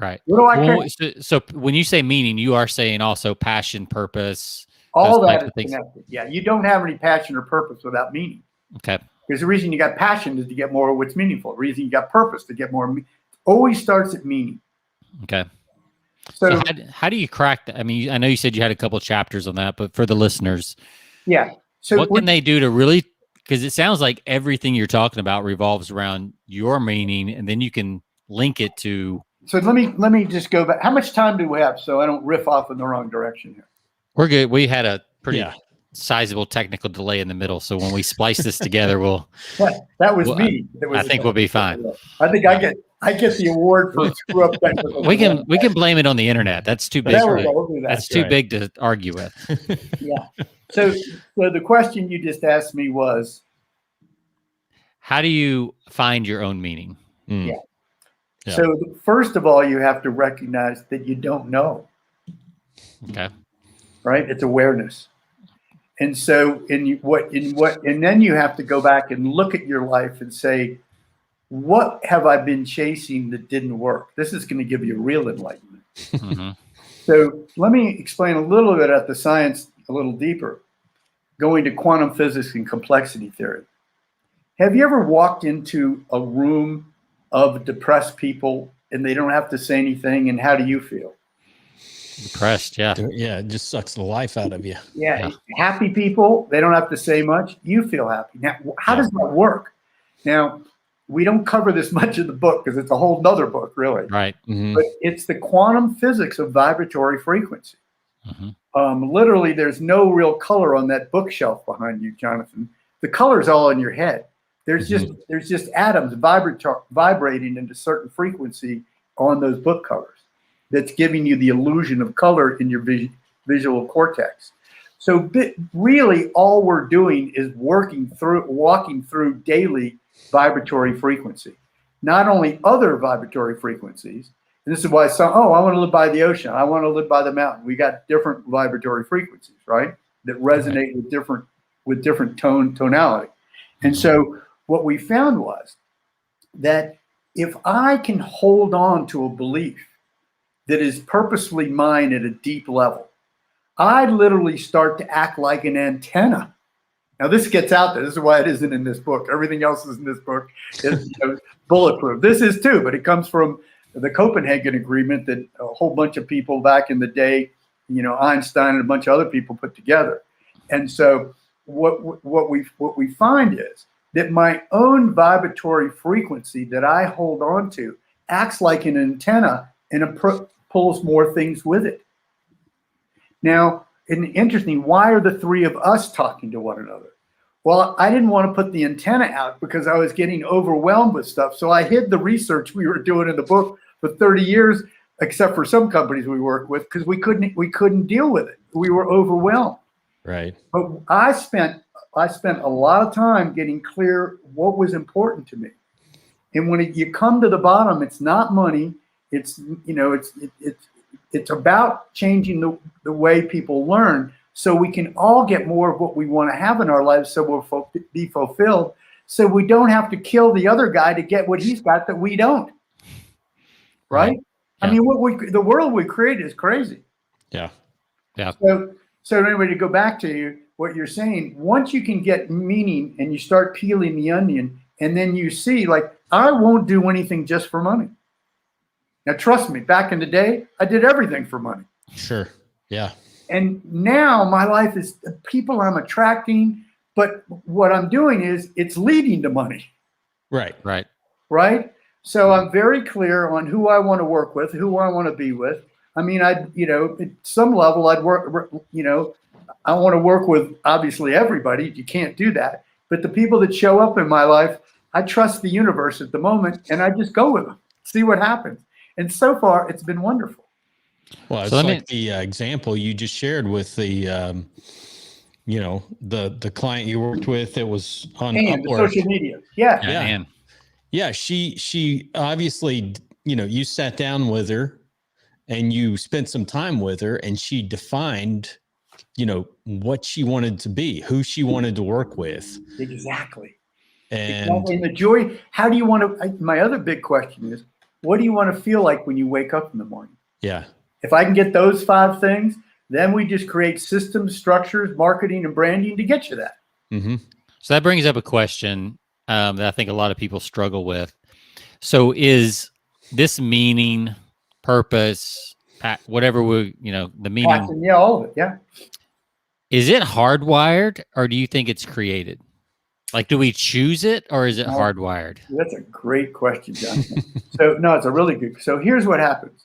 Right. What do I care? So when you say meaning, you are saying also passion, purpose. All that is connected. Yeah, you don't have any passion or purpose without meaning. Okay. Because the reason you got passion is to get more of what's meaningful. The reason you got purpose to get more. Always starts at meaning. Okay. So how do you crack that? I mean, I know you said you had a couple of chapters on that, but for the listeners, yeah. So what can they do to really, because it sounds like everything you're talking about revolves around your meaning, and then you can link it to. So let me just go back. How much time do we have so I don't riff off in the wrong direction here? We're good. We had a pretty sizable technical delay in the middle, so when we splice this together, that was me. I think we'll be fine. I think I get the award for screw up technical. We can blame it on the internet. That's too big. That's too right. big to argue with. Yeah. So the question you just asked me was, how do you find your own meaning? Yeah. So first of all, you have to recognize that you don't know. Okay. Right? It's awareness. And so and then you have to go back and look at your life and say, what have I been chasing that didn't work? This is going to give you real enlightenment. Mm-hmm. So let me explain a little bit at the science a little deeper, going to quantum physics and complexity theory. Have you ever walked into a room of depressed people and they don't have to say anything, and how do you feel? Depressed, yeah. Yeah, it just sucks the life out of you. Yeah. Happy people, they don't have to say much, you feel happy. Now, how does that work? Now, we don't cover this much in the book because it's a whole nother book, really. Right. Mm-hmm. But it's the quantum physics of vibratory frequency. Mm-hmm. Literally, there's no real color on that bookshelf behind you, Jonathan. The color's all in your head. There's just atoms vibrating into certain frequency on those book covers. That's giving you the illusion of color in your visual cortex. So really, all we're doing is walking through daily vibratory frequency. Not only other vibratory frequencies, and this is why I want to live by the ocean. I want to live by the mountain. We got different vibratory frequencies, right? That resonate with different tonality. And so what we found was that if I can hold on to a belief that is purposefully mine at a deep level, I literally start to act like an antenna. Now this gets out there. This is why it isn't in this book. Everything else is in this book is bulletproof. This is too, but it comes from the Copenhagen Agreement that a whole bunch of people back in the day, Einstein and a bunch of other people put together. And so what we find is that my own vibratory frequency that I hold on to acts like an antenna and pulls more things with it. Now, interesting, why are the three of us talking to one another? Well, I didn't want to put the antenna out because I was getting overwhelmed with stuff. So I hid the research we were doing in the book for 30 years, except for some companies we work with, because we couldn't deal with it. We were overwhelmed. Right. But I spent a lot of time getting clear what was important to me. And when you come to the bottom, it's not money. It's about changing the way people learn, so we can all get more of what we want to have in our lives, so we'll be fulfilled, so we don't have to kill the other guy to get what he's got that we don't. Right? Yeah. I mean, the world we create is crazy. Yeah. Yeah. So anyway, to go back to what you're saying, once you can get meaning and you start peeling the onion, and then you see, like, I won't do anything just for money. Now, trust me, back in the day, I did everything for money. Sure. Yeah. And now my life is the people I'm attracting, but what I'm doing is it's leading to money. Right. Right. Right. So I'm very clear on who I want to work with, who I want to be with. I mean, at some level, I'd work, I want to work with obviously everybody. You can't do that. But the people that show up in my life, I trust the universe at the moment, and I just go with them, see what happens. And so far, it's been wonderful. Well, it's like the example you just shared with the, the client you worked with. It was on social media. Yeah. Yeah. Yeah. She obviously, you sat down with her and you spent some time with her, and she defined, what she wanted to be, who she wanted to work with. Exactly. And the joy, how do you want to, my other big question is, what do you want to feel like when you wake up in the morning? Yeah. If I can get those 5 things, then we just create systems, structures, marketing, and branding to get you that. Mm-hmm. So that brings up a question that I think a lot of people struggle with. So is this meaning, purpose, whatever the meaning. Passion, yeah, all of it, yeah. Is it hardwired, or do you think it's created? Like, do we choose it, or is it hardwired? That's a great question, Jonathan. No, it's a really good. So here's what happens.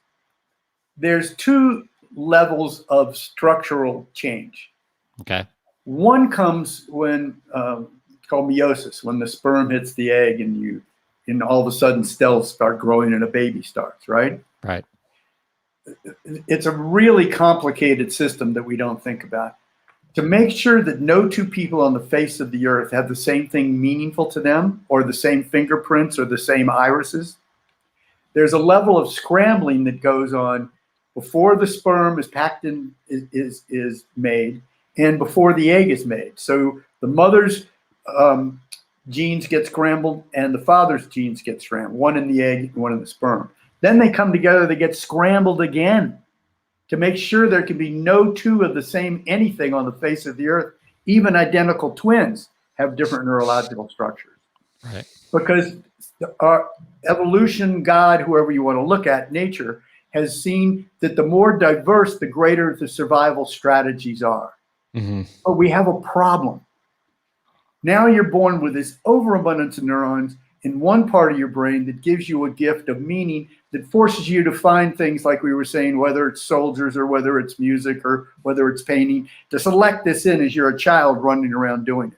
There's two levels of structural change. Okay. One comes when it's called meiosis, when the sperm hits the egg and all of a sudden cells start growing and a baby starts, right? Right. It's a really complicated system that we don't think about. To make sure that no two people on the face of the earth have the same thing meaningful to them, or the same fingerprints or the same irises, there's a level of scrambling that goes on before the sperm is packed in, is made, and before the egg is made. So the mother's genes get scrambled and the father's genes get scrambled, one in the egg and one in the sperm. Then they come together, they get scrambled again to make sure there can be no two of the same anything on the face of the earth. Even identical twins have different neurological structures. Right. Because our evolution, God, whoever you want to look at, nature, has seen that the more diverse, the greater the survival strategies are. Mm-hmm. But we have a problem. Now you're born with this overabundance of neurons in one part of your brain that gives you a gift of meaning that forces you to find things like we were saying, whether it's soldiers or whether it's music or whether it's painting, to select this in as you're a child running around doing it.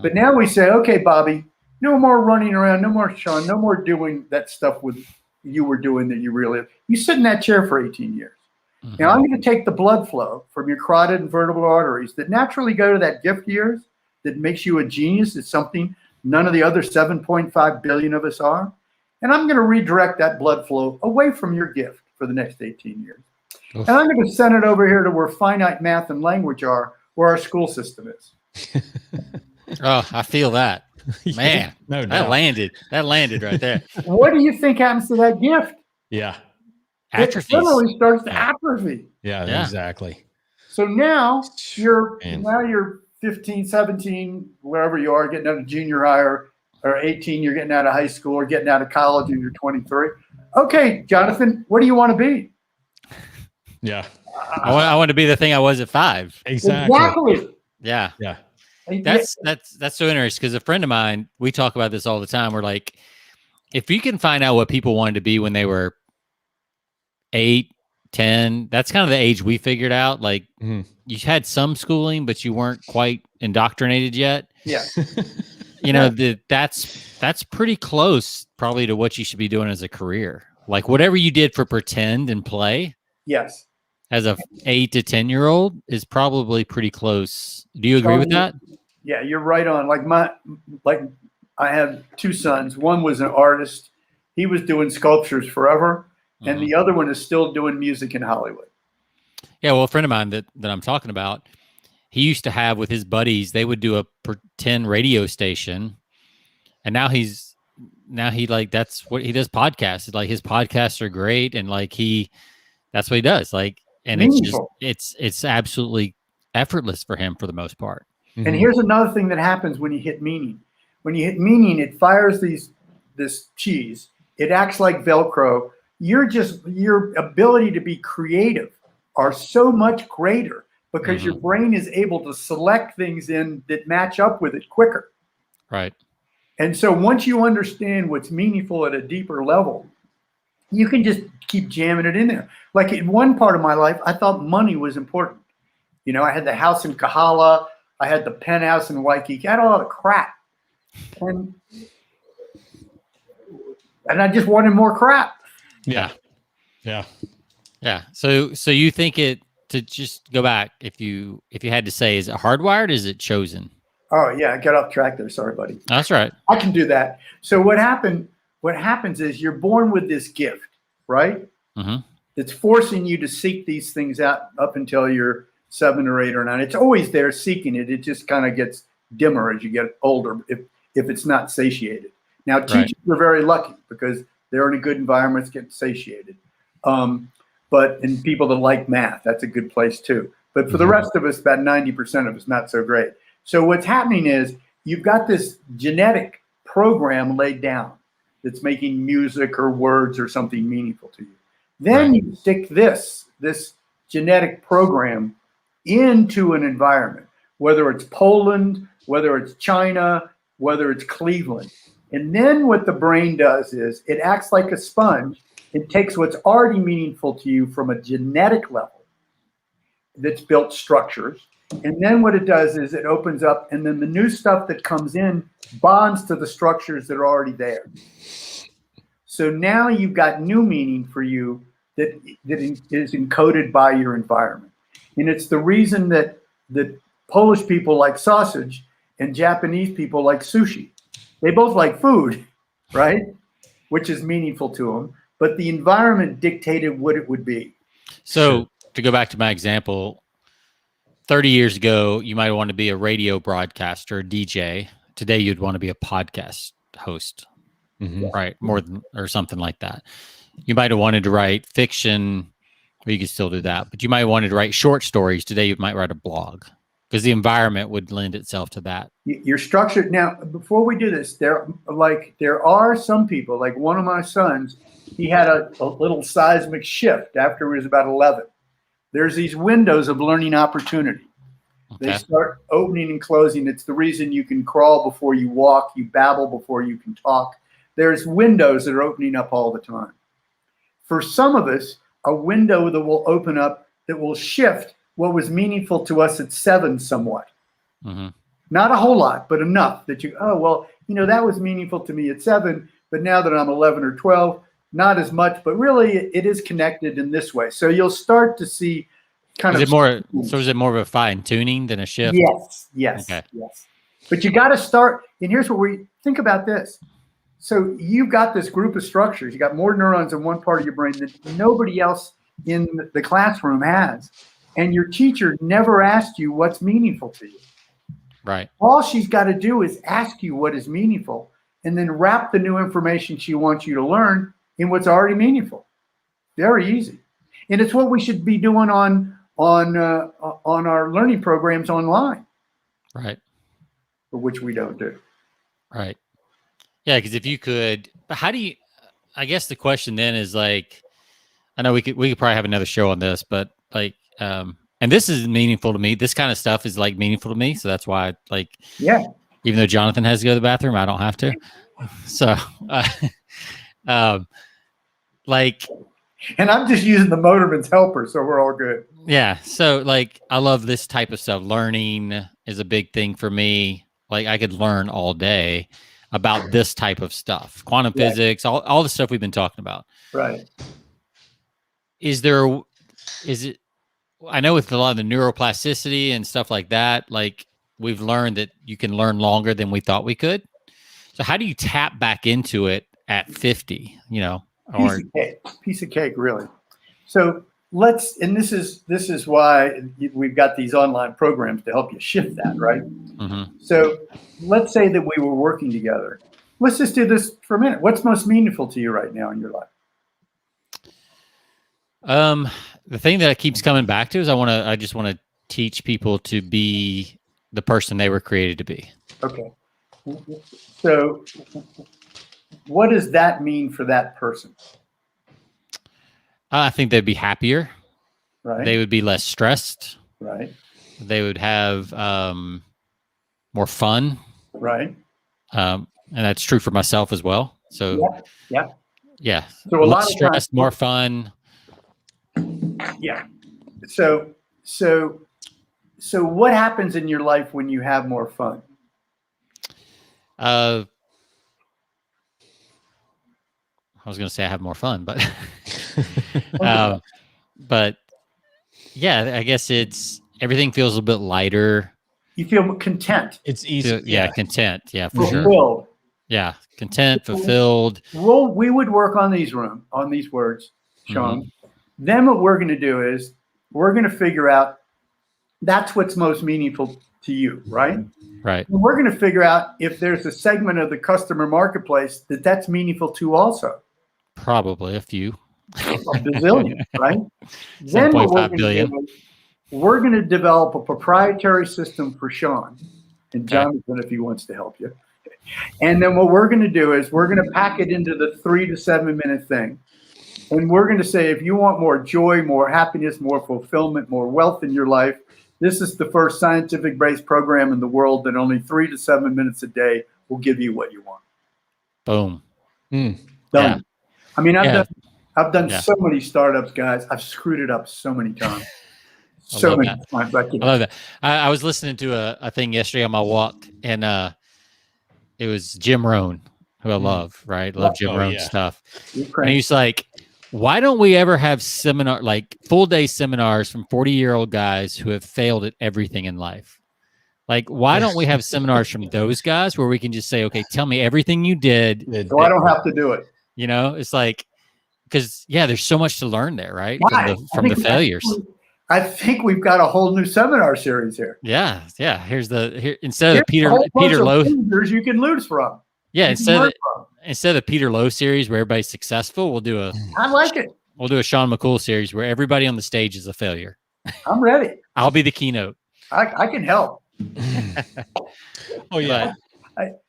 But now we say, okay, Bobby, no more running around, no more Sean, no more doing that stuff with you were doing that you really, you sit in that chair for 18 years. Mm-hmm. Now I'm going to take the blood flow from your carotid and vertebral arteries that naturally go to that gift years that makes you a genius. It's something none of the other 7.5 billion of us are. And I'm going to redirect that blood flow away from your gift for the next 18 years. Oof. And I'm going to send it over here to where finite math and language are, where our school system is. Oh, I feel that. Man, No that doubt. landed. That landed right there. What do you think happens to that gift? Yeah. Atrophies. It literally starts to Yeah. atrophy. Yeah, exactly. So now you're Man. 15, 17, wherever you are, getting out of junior high, or 18, you're getting out of high school or getting out of college and you're 23. Okay, Jonathan, what do you want to be? Yeah. I want to be the thing I was at 5. Exactly. Yeah. Yeah. That's so interesting, because a friend of mine, we talk about this all the time. We're like, if you can find out what people wanted to be when they were 8, 10, that's kind of the age we figured out. Like, you had some schooling, but you weren't quite indoctrinated yet. Yeah. That's pretty close probably to what you should be doing as a career. Like, whatever you did for pretend and play. Yes. As a 8 to 10-year-old is probably pretty close. Do you agree with that? Yeah, you're right on. Like I have 2 sons. One was an artist. He was doing sculptures forever. And the other one is still doing music in Hollywood. Yeah, well, a friend of mine that I'm talking about, he used to have with his buddies, they would do a pretend radio station. And now he like, that's what he does, podcasts. Like, his podcasts are great. And like, that's what he does. Like, and Meaningful. it's absolutely effortless for him for the most part. And here's another thing that happens when you hit meaning. When you hit meaning, it fires this cheese. It acts like Velcro. Your ability to be creative are so much greater because your brain is able to select things in that match up with it quicker. Right. And so once you understand what's meaningful at a deeper level, you can just keep jamming it in there. Like, in one part of my life, I thought money was important. I had the house in Kahala. I had the penthouse in Waikiki. I had a lot of crap. And I just wanted more crap. Yeah. Yeah. Yeah. So you think to just go back, if you had to say, is it hardwired? Is it chosen? Oh yeah, I got off track there. Sorry, buddy. That's right. I can do that. So what happens is you're born with this gift, right? Mm-hmm. It's forcing you to seek these things out up until you're 7 or 8 or 9. It's always there seeking it. It just kind of gets dimmer as you get older if it's not satiated. Now, teachers are very lucky because they're in a good environment, getting satiated. And people that like math, that's a good place too. But for the rest of us, about 90% of us, not so great. So what's happening is you've got this genetic program laid down that's making music or words or something meaningful to you. Then Right. you stick this genetic program into an environment, whether it's Poland, whether it's China, whether it's Cleveland. And then what the brain does is it acts like a sponge. It takes what's already meaningful to you from a genetic level that's built structures. And then what it does is it opens up, and then the new stuff that comes in bonds to the structures that are already there. So now you've got new meaning for you that is encoded by your environment. And it's the reason that Polish people like sausage and Japanese people like sushi. They both like food, right? Which is meaningful to them. But the environment dictated what it would be. So to go back to my example, 30 years ago, you might want to be a radio broadcaster, a DJ. Today, you'd want to be a podcast host, right? More than, or something like that. You might have wanted to write fiction. Well, you could still do that, but you might have wanted to write short stories. Today, you might write a blog because the environment would lend itself to that. You're structured. Now, before we do this, there are some people, like one of my sons, he had a little seismic shift after he was about 11. There's these windows of learning opportunity. Okay. They start opening and closing. It's the reason you can crawl before you walk, you babble before you can talk. There's windows that are opening up all the time. For some of us, a window that will open up that will shift what was meaningful to us at 7 somewhat. Not a whole lot, but enough that you, oh, well, you know, that was meaningful to me at 7, but now that I'm 11 or 12, not as much, but really it is connected in this way. So you'll start to see kind of. Is it more of a fine tuning than a shift? Yes. Okay. Yes. But you got to start, and here's what we think about this. So you've got this group of structures. You got more neurons in one part of your brain that nobody else in the classroom has. And your teacher never asked you what's meaningful to you. Right. All she's got to do is ask you what is meaningful and then wrap the new information she wants you to learn in what's already meaningful. Very easy. And it's what we should be doing on our learning programs online. Right. Which we don't do. Right. Yeah, because if you could, but how do you, I guess the question then is like, I know we could probably have another show on this, but like, and this is meaningful to me. This kind of stuff is like meaningful to me. So that's why even though Jonathan has to go to the bathroom, I don't have to. So, and I'm just using the motorman's helper, so we're all good. Yeah. So like, I love this type of stuff. Learning is a big thing for me. Like I could learn all day about this type of stuff, quantum physics, all the stuff we've been talking about. Right. I know with a lot of the neuroplasticity and stuff like that, like we've learned that you can learn longer than we thought we could. So how do you tap back into it at 50, you know? Piece of cake, really. So and this is why we've got these online programs to help you shift that, right? So let's say that we were working together. Let's just do this for a minute. What's most meaningful to you right now in your life? The thing that keeps coming back to is I just want to teach people to be the person they were created to be. Okay. So what does that mean for that person? I think they'd be happier. Right. They would be less stressed. Right. They would have more fun. Right. And that's true for myself as well. So yeah. So a lot less of stress, more fun. Yeah. So what happens in your life when you have more fun? I was going to say I have more fun, but but yeah, I guess everything feels a little bit lighter. You feel content. It's easy. Content. Yeah, for fulfilled. Sure. Yeah, content, fulfilled. Well, we would work on these words, Sean. Then what we're going to do is we're going to figure out that's what's most meaningful to you, right? Right. And we're going to figure out if there's a segment of the customer marketplace that's meaningful to also. Probably a few. A bazillion, right? Then what we're going to develop a proprietary system for Sean and Jonathan if he wants to help you. And then what we're going to do is we're going to pack it into the 3 to 7 minute thing. And we're going to say, if you want more joy, more happiness, more fulfillment, more wealth in your life, this is the first scientific-based program in the world that only 3 to 7 minutes a day will give you what you want. Boom. Done. Yeah. I mean, I've done Yeah. so many startups, guys. I've screwed it up so many times. I love that. I I love that. I was listening to a thing yesterday on my walk, and it was Jim Rohn, who I love, right? Love Jim Rohn's stuff. And he's like, why don't we ever have like full day seminars from 40-year-old guys who have failed at everything in life? Like, why don't we have seminars from those guys where we can just say, okay, tell me everything you did. So I don't have to do it. You know, it's like, because there's so much to learn there, right? From the failures. I think we've got a whole new seminar series here. Yeah. Instead of Peter Lowe, you can lose from. Yeah, instead of Peter Lowe series where everybody's successful, we'll do I like it. We'll do a Sean McCool series where everybody on the stage is a failure. I'm ready. I'll be the keynote. I can help. Oh yeah.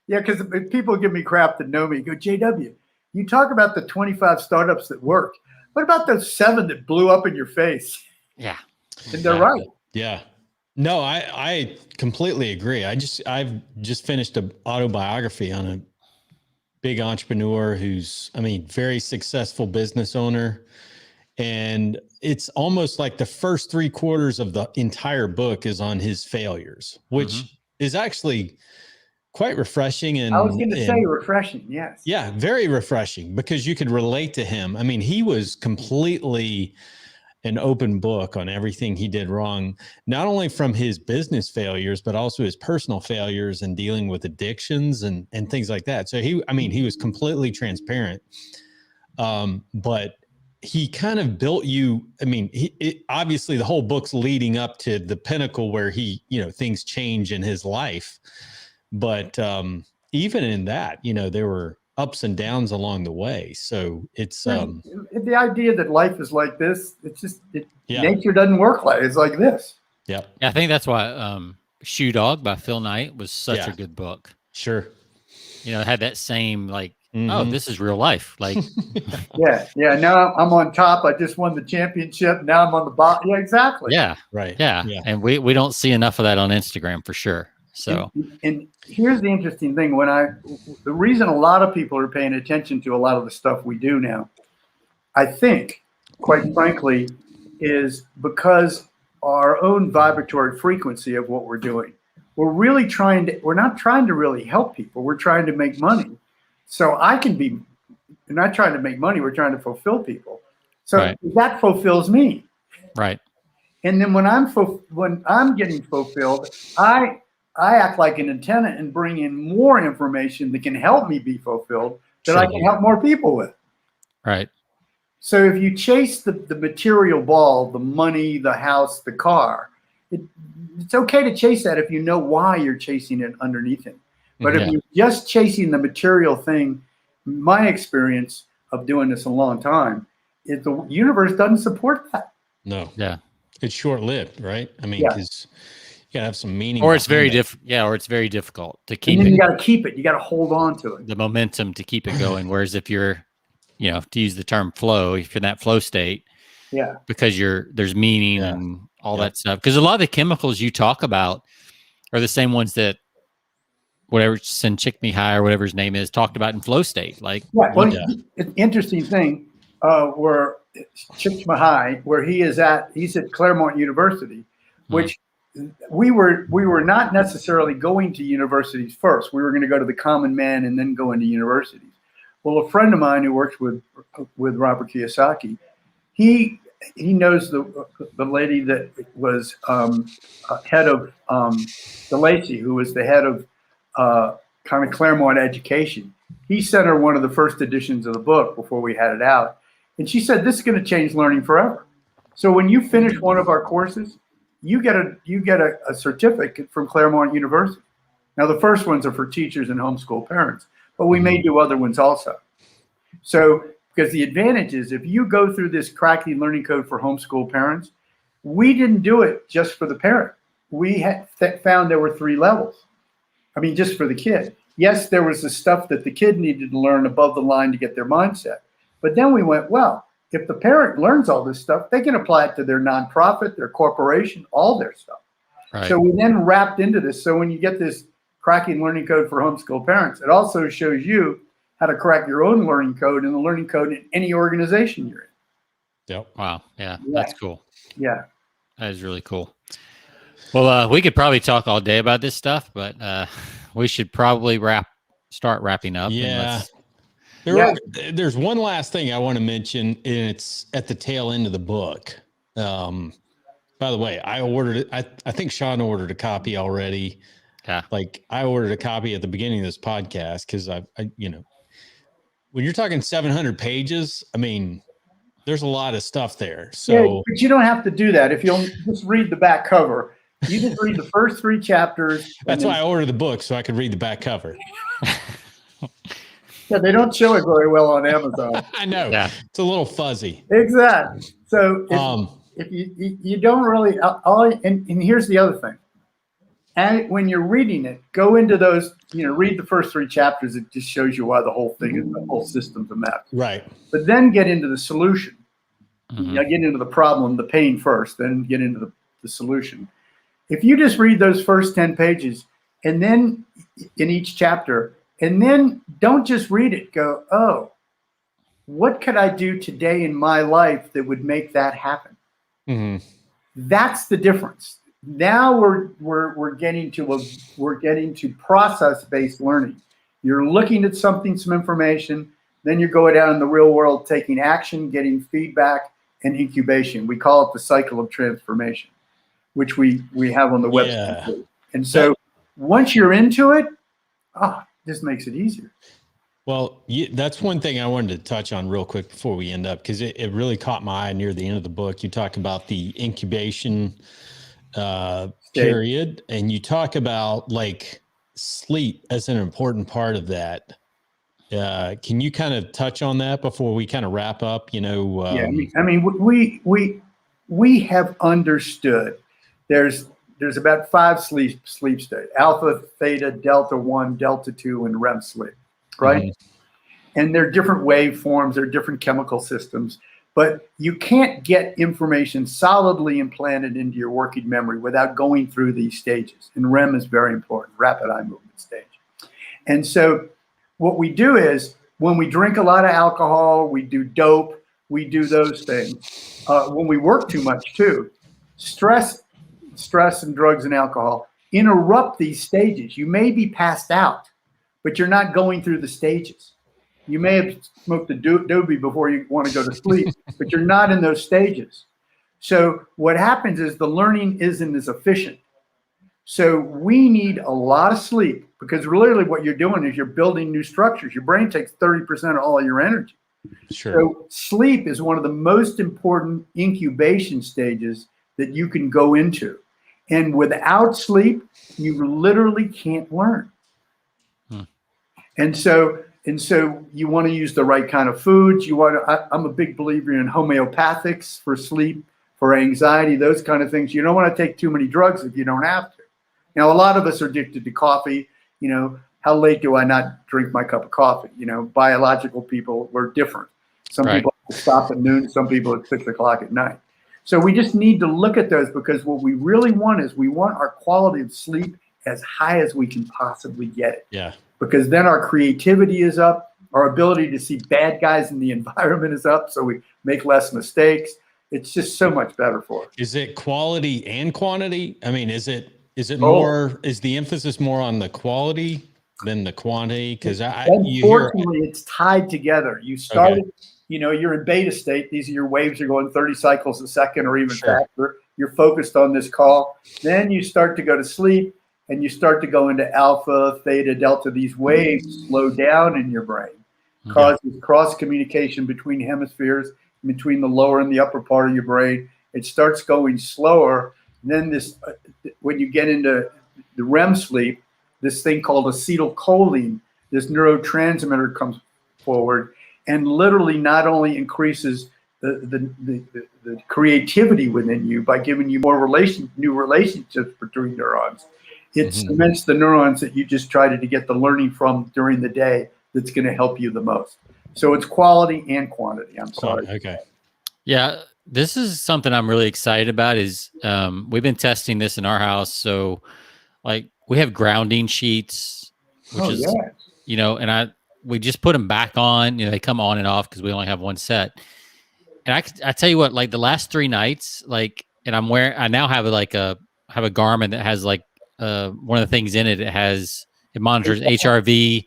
Because people give me crap that know me. Go, JW, you talk about the 25 startups that work. What about those 7 that blew up in your face? Yeah. And they're right. Yeah. No, I completely agree. I've just finished an autobiography on a big entrepreneur who's, very successful business owner. And it's almost like the first 3/4 of the entire book is on his failures, which is actually quite refreshing. And I was going to say refreshing. Yes. Yeah. Very refreshing because you could relate to him. He was completely an open book on everything he did wrong, not only from his business failures, but also his personal failures and dealing with addictions and things like that. So he was completely transparent. But he kind of built you. Obviously the whole book's leading up to the pinnacle where things change in his life. But even in that, there were ups and downs along the way. So it's the idea that life is like this. It's just nature doesn't work like it's like this. Yeah. I think that's why Shoe Dog by Phil Knight was such a good book. Sure. It had that same oh, this is real life. Like yeah. Now I'm on top. I just won the championship. Now I'm on the bottom. Yeah, exactly. Yeah. Right. Yeah. And we don't see enough of that on Instagram for sure. So and here's the interesting thing. The reason a lot of people are paying attention to a lot of the stuff we do now, I think, quite frankly, is because our own vibratory frequency of what we're doing. We're not trying to really help people. We're trying to make money. So we're not trying to make money. We're trying to fulfill people. So that fulfills me. Right. And then when I'm getting fulfilled, I act like an antenna and bring in more information that can help me be fulfilled that I can help more people with. Right. So if you chase the material ball, the money, the house, the car, it's okay to chase that if you know why you're chasing it underneath it. But if you're just chasing the material thing, my experience of doing this a long time is the universe doesn't support that. No. Yeah. It's short-lived, right? Because you gotta have some meaning. Or it's very or it's very difficult to keep and then it. You got to keep it. You got to hold on to it. The momentum to keep it going. Whereas if you're, to use the term flow, if you're in that flow state, because there's meaning and all that stuff. Because a lot of the chemicals you talk about are the same ones that Chick Me High or whatever his name is talked about in flow state. Like, an interesting thing where Chick Me High, where he's at Claremont University, which we were not necessarily going to universities first. We were going to go to the common man and then go into universities. Well, a friend of mine who works with Robert Kiyosaki, he knows the lady that was head of DeLacy, who was the head of kind of Claremont education. He sent her one of the first editions of the book before we had it out. And she said, this is going to change learning forever. So when you finish one of our courses, you get a certificate from Claremont University. Now, the first ones are for teachers and homeschool parents, but we may do other ones also. So, because the advantage is if you go through this cracky learning code for homeschool parents, we didn't do it just for the parent. We had found there were 3 levels. Just for the kid. Yes, there was the stuff that the kid needed to learn above the line to get their mindset. But then we went, well, if the parent learns all this stuff, they can apply it to their nonprofit, their corporation, all their stuff. Right. So we then wrapped into this. So when you get this cracking learning code for homeschool parents, it also shows you how to crack your own learning code and the learning code in any organization you're in. Yep. Wow. Yeah, Yeah. that's cool. Yeah. That is really cool. Well, we could probably talk all day about this stuff, but we should probably start wrapping up. Yeah. There's one last thing I want to mention, and it's at the tail end of the book. By the way, I ordered it. I think Sean ordered a copy already. Yeah. Like I ordered a copy at the beginning of this podcast because I when you're talking 700 pages, I mean, there's a lot of stuff there. So, yeah, but you don't have to do that. If you'll just read the back cover, you just read the first 3 chapters. That's why I ordered the book, so I could read the back cover. Yeah, they don't show it very well on Amazon. I know. Yeah. It's a little fuzzy. Exactly. So if you don't really, and here's the other thing. And when you're reading it, go into those, read the first 3 chapters. It just shows you why the whole thing is, the whole system's a mess. Right. But then get into the solution. Mhm. Get into the problem, the pain first, then get into the solution. If you just read those first 10 pages and then in each chapter, and then don't just read it, go, oh, what could I do today in my life that would make that happen? Mm-hmm. That's the difference. Now we're getting to process-based learning. You're looking at something, some information, then you're going out in the real world, taking action, getting feedback, and incubation. We call it the cycle of transformation, which we have on the website. Yeah. And so once you're into it, this makes it easier. Well, that's one thing I wanted to touch on real quick before we end up, because it really caught my eye near the end of the book. You talk about the incubation period, and you talk about like sleep as an important part of that. Can you kind of touch on that before we kind of wrap up? Yeah, I mean, we have understood there's about 5 sleep states: alpha, theta, delta 1, delta 2, and REM sleep, right? Mm-hmm. And they're different waveforms, they're different chemical systems, but you can't get information solidly implanted into your working memory without going through these stages. And REM is very important, rapid eye movement stage. And so what we do is when we drink a lot of alcohol, we do dope, we do those things. When we work too much too, stress and drugs and alcohol interrupt these stages. You may be passed out, but you're not going through the stages. You may have smoked a doobie before you want to go to sleep, but you're not in those stages. So what happens is the learning isn't as efficient. So we need a lot of sleep, because literally what you're doing is you're building new structures. Your brain takes 30% of all your energy. Sure. So sleep is one of the most important incubation stages that you can go into. And without sleep, you literally can't learn. And so you want to use the right kind of foods. I'm a big believer in homeopathics for sleep, for anxiety, those kind of things. You don't want to take too many drugs if you don't have to. Now, a lot of us are addicted to coffee. How late do I not drink my cup of coffee? Biological people, we're different. Some people stop at noon, some people at 6 o'clock at night. So we just need to look at those, because what we really want is we want our quality of sleep as high as we can possibly get it. Yeah. Because then our creativity is up, our ability to see bad guys in the environment is up, so we make less mistakes. It's just so much better for us. Is it quality and quantity? I mean, is it more, is the emphasis more on the quality than the quantity? Because unfortunately, it's tied together. You started, you're in beta state. These are your waves are going 30 cycles a second or even faster. You're focused on this call. Then you start to go to sleep, and you start to go into alpha, theta, delta. These waves slow down in your brain, causes cross communication between hemispheres, between the lower and the upper part of your brain. It starts going slower. And then when you get into the REM sleep, this thing called acetylcholine, this neurotransmitter comes forward and literally not only increases the creativity within you by giving you more new relationships between neurons. It cements the neurons that you just tried to get the learning from during the day that's going to help you the most. So it's quality and quantity. I'm sorry. Okay. Yeah, this is something I'm really excited about. Is we've been testing this in our house. So, like, we have grounding sheets, which is and we just put them back on. They come on and off because we only have one set. And I tell you what, like the last 3 nights, like, and I now have have a Garmin that has like one of the things in it. It monitors HRV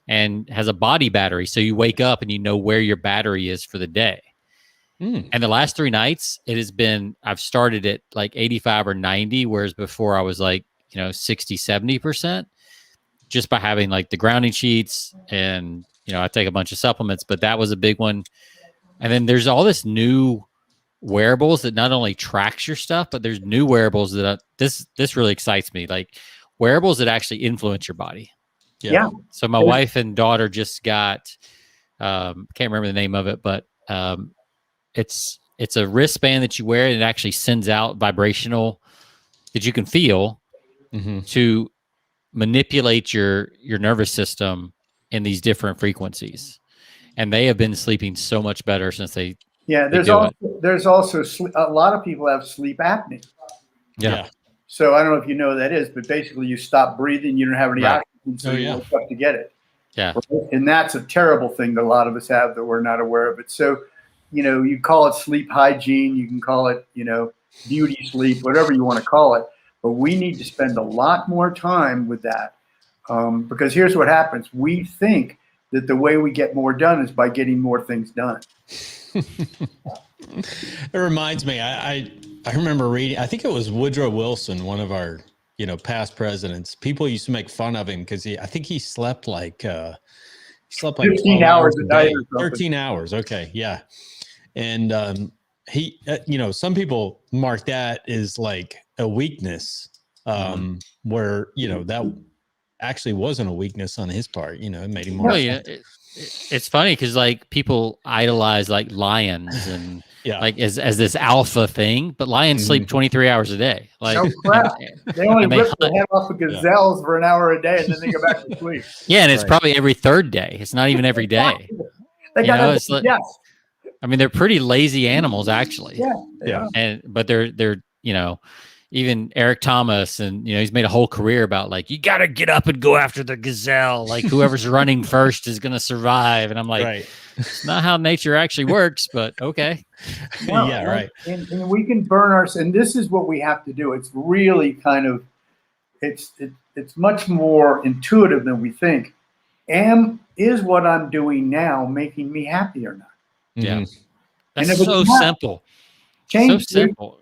and has a body battery. So you wake up and you know where your battery is for the day. And the last 3 nights, I've started at like 85 or 90, whereas before I was like, 60, 70%, just by having like the grounding sheets and, I take a bunch of supplements, but that was a big one. And then there's all this new wearables that not only tracks your stuff, but there's new wearables that this really excites me. Like wearables that actually influence your body. Yeah. So my wife and daughter just got, can't remember the name of it, but it's a wristband that you wear and it actually sends out vibrational that you can feel to manipulate your nervous system in these different frequencies. And they have been sleeping so much better since they there's also a lot of people have sleep apnea. Yeah. So I don't know if you know what that is, but basically you stop breathing, you don't have any oxygen, so you wake up to get it. Yeah. And that's a terrible thing that a lot of us have that we're not aware of it. So, you call it sleep hygiene, you can call it, beauty sleep, whatever you want to call it. But we need to spend a lot more time with that because here's what happens. We think that the way we get more done is by getting more things done. It reminds me, I remember reading, I think it was Woodrow Wilson, one of our, past presidents. People used to make fun of him because I think he slept like 15 hours a day. 13 hours. Okay. Yeah. And he, some people mark that as like a weakness, where, that actually wasn't a weakness on his part. It made him more. Well, it's funny because like people idolize like lions and like as this alpha thing, but lions sleep 23 hours a day. Like crap. They only rip the head off of gazelles for an hour a day and then they go back to sleep. Yeah, and it's probably every third day. It's not even every day. They got I mean, they're pretty lazy animals, actually. Yeah. But they're even Eric Thomas, and he's made a whole career about like you got to get up and go after the gazelle. Like whoever's running first is going to survive. And I'm like, it's not how nature actually works, but okay. No, right. And we can burn and this is what we have to do. It's really kind of, it's much more intuitive than we think. Is what I'm doing now making me happy or not? Yeah. That's so simple. So simple.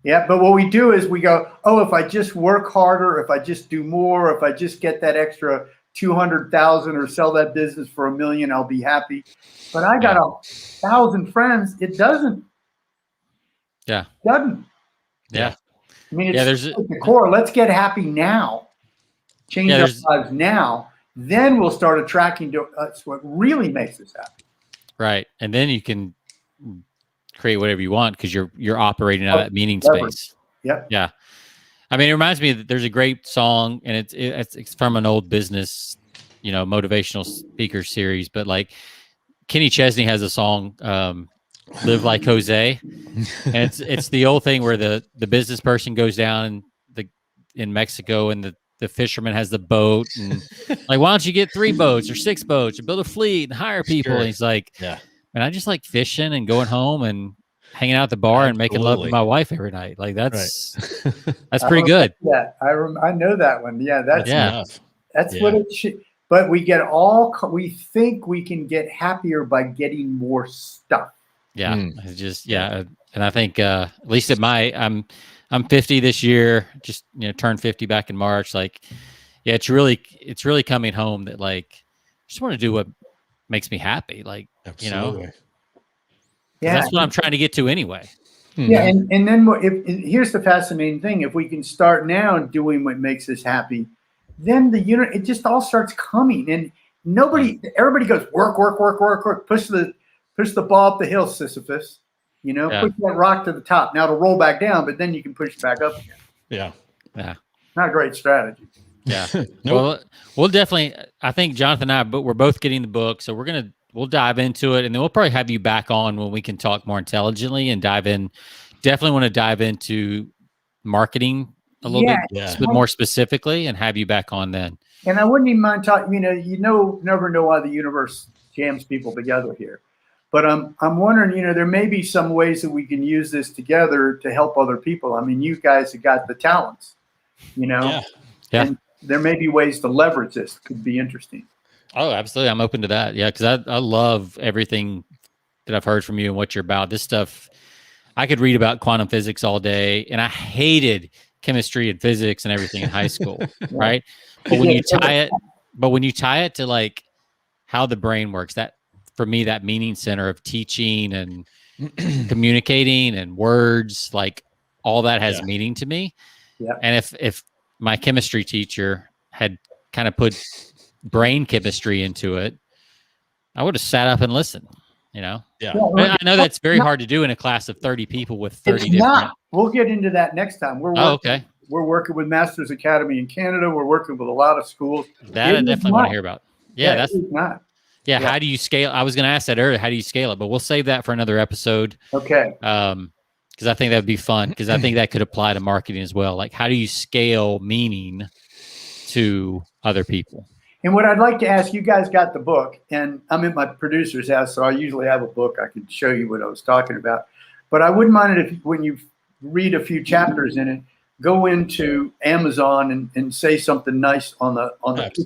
Yeah, but what we do is we go, if I just work harder, if I just do more, if I just get that extra 200,000 or sell that business for $1 million, I'll be happy. But I got 1,000 friends. It doesn't. Yeah. Doesn't. Yeah. I mean, it's the core. Let's get happy now. Change our lives now. Then we'll start attracting to us what really makes us happy. Right. And then you can create whatever you want because you're operating out of that meaning space. Yeah. I mean, it reminds me that there's a great song, and it's from an old business, motivational speaker series. But like Kenny Chesney has a song, "Live Like Jose," and it's the old thing where the business person goes down in Mexico, and the fisherman has the boat, and like, why don't you get 3 boats or 6 boats and build a fleet and hire people? And he's like, and I just like fishing and going home and hanging out at the bar and making love to my wife every night. Like that's pretty good. Yeah, I know that one. Yeah, that's what it should. But we think we can get happier by getting more stuff. Yeah, it's just and I think at least I'm 50 this year. Just turned 50 back in March. Like, it's really coming home that like I just want to do what makes me happy. Like, absolutely. That's what I'm trying to get to anyway. Yeah, and then here's the fascinating thing: if we can start now doing what makes us happy, then it just all starts coming, and everybody goes work, push the ball up the hill, Sisyphus. Push that rock to the top. Now it'll roll back down, but then you can push it back up again. Yeah. Not a great strategy. Yeah. Well, we'll definitely. I think Jonathan and I, but we're both getting the book, so we're gonna we'll dive into it, and then we'll probably have you back on when we can talk more intelligently and dive in. Definitely want to dive into marketing a little bit more specifically, and have you back on then. And I wouldn't even mind talking. Never know why the universe jams people together here. But I'm wondering, there may be some ways that we can use this together to help other people. I mean, you guys have got the talents, and there may be ways to leverage this. Could be interesting. Oh, absolutely. I'm open to that. Yeah, because I love everything that I've heard from you and what you're about. This stuff, I could read about quantum physics all day, and I hated chemistry and physics and everything in high school, right? But when you tie it to like how the brain works, that for me, that meaning center of teaching and communicating and words, like all that has meaning to me. Yeah. And if my chemistry teacher had kind of put brain chemistry into it, I would have sat up and listened, Yeah. I know that's very hard to do in a class of 30 people with 30 different. We'll get into that next time. Okay. We're working with Masters Academy in Canada. We're working with a lot of schools. That I definitely want to hear about. Yeah, that's not. Yeah, how do you scale? I was going to ask that earlier. How do you scale it? But we'll save that for another episode. Okay. Because I think that would be fun. Because I think that could apply to marketing as well. Like, how do you scale meaning to other people? And what I'd like to ask, you guys got the book, and I'm at my producer's house, so I usually have a book. I could show you what I was talking about. But I wouldn't mind it if, when you read a few chapters in it, go into Amazon and say something nice on the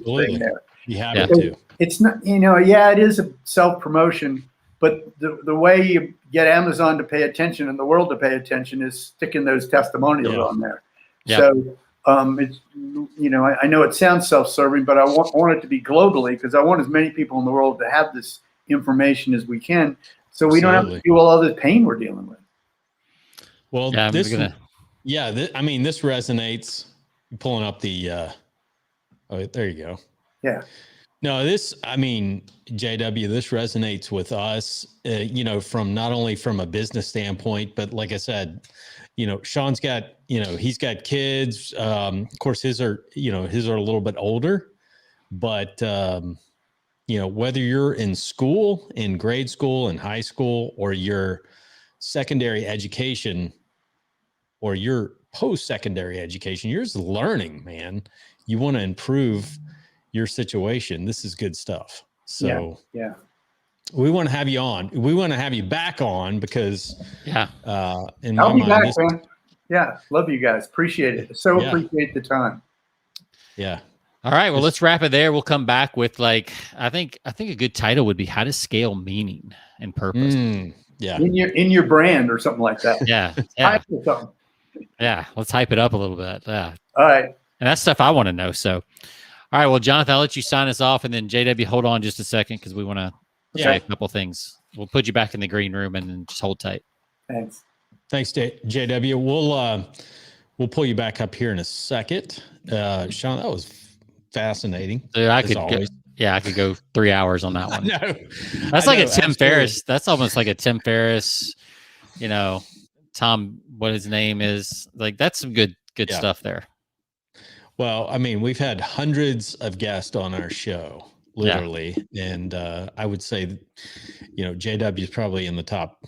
thing there. You have to. It's not, it is a self-promotion, but the way you get Amazon to pay attention and the world to pay attention is sticking those testimonials on there. Yeah. So it's, I know it sounds self-serving, but I want it to be globally, because I want as many people in the world to have this information as we can, so we don't have to do all this pain we're dealing with. Well, this resonates. Pulling up the, there you go. Yeah. No, JW, this resonates with us, from not only from a business standpoint, but like I said, Sean's got, he's got kids. Of course, his are a little bit older, but, whether you're in school, in grade school, in high school, or your secondary education, or your post-secondary education, you're just learning, man. You want to improve your situation. This is good stuff. So yeah. We want to have you on. We want to have you back on because in I'll my be mind, back, man. Yeah, love you guys. Appreciate it. Appreciate the time. Yeah. All right. Well, let's wrap it there. We'll come back with I think a good title would be How to Scale Meaning and Purpose. Yeah. In your brand or something like that. Yeah. Yeah. Let's hype it up a little bit. Yeah. All right. And that's stuff I want to know. So, all right. Well, Jonathan, I'll let you sign us off, and then JW, hold on just a second, because we want to say a couple things. We'll put you back in the green room and then just hold tight. Thanks. Thanks, JW. We'll pull you back up here in a second. Sean, that was fascinating. Dude, I could go 3 hours on that one. That's like a Tim Ferriss. That's almost like a Tim Ferriss, Tom, what his name is. Like, that's some good stuff there. Well, we've had hundreds of guests on our show, literally. And I would say, JW is probably in the top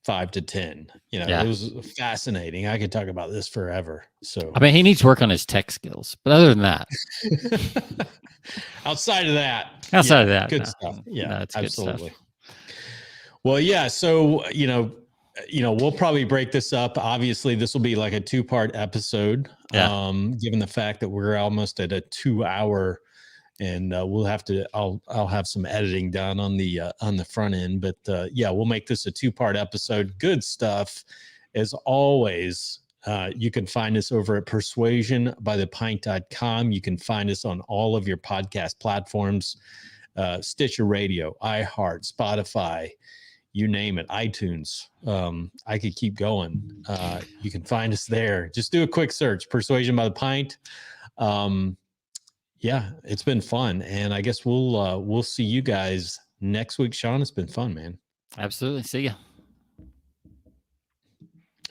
5 to 10. It was fascinating. I could talk about this forever. So he needs work on his tech skills, but other than that, outside of that, good stuff. Yeah, that's absolutely. Good stuff. Well, yeah. So, we'll probably break this up. Obviously, this will be like a 2-part episode. Given the fact that we're almost at a 2-hour, and I'll have some editing done on the front end, but we'll make this a 2-part episode. Good stuff as always. You can find us over at persuasionbythepint.com. You can find us on all of your podcast platforms, Stitcher Radio, iHeart, Spotify, you name it, iTunes. I could keep going. You can find us there. Just do a quick search, Persuasion by the Pint. It's been fun, and I guess we'll see you guys next week. Sean, it's been fun, man. Absolutely. See ya.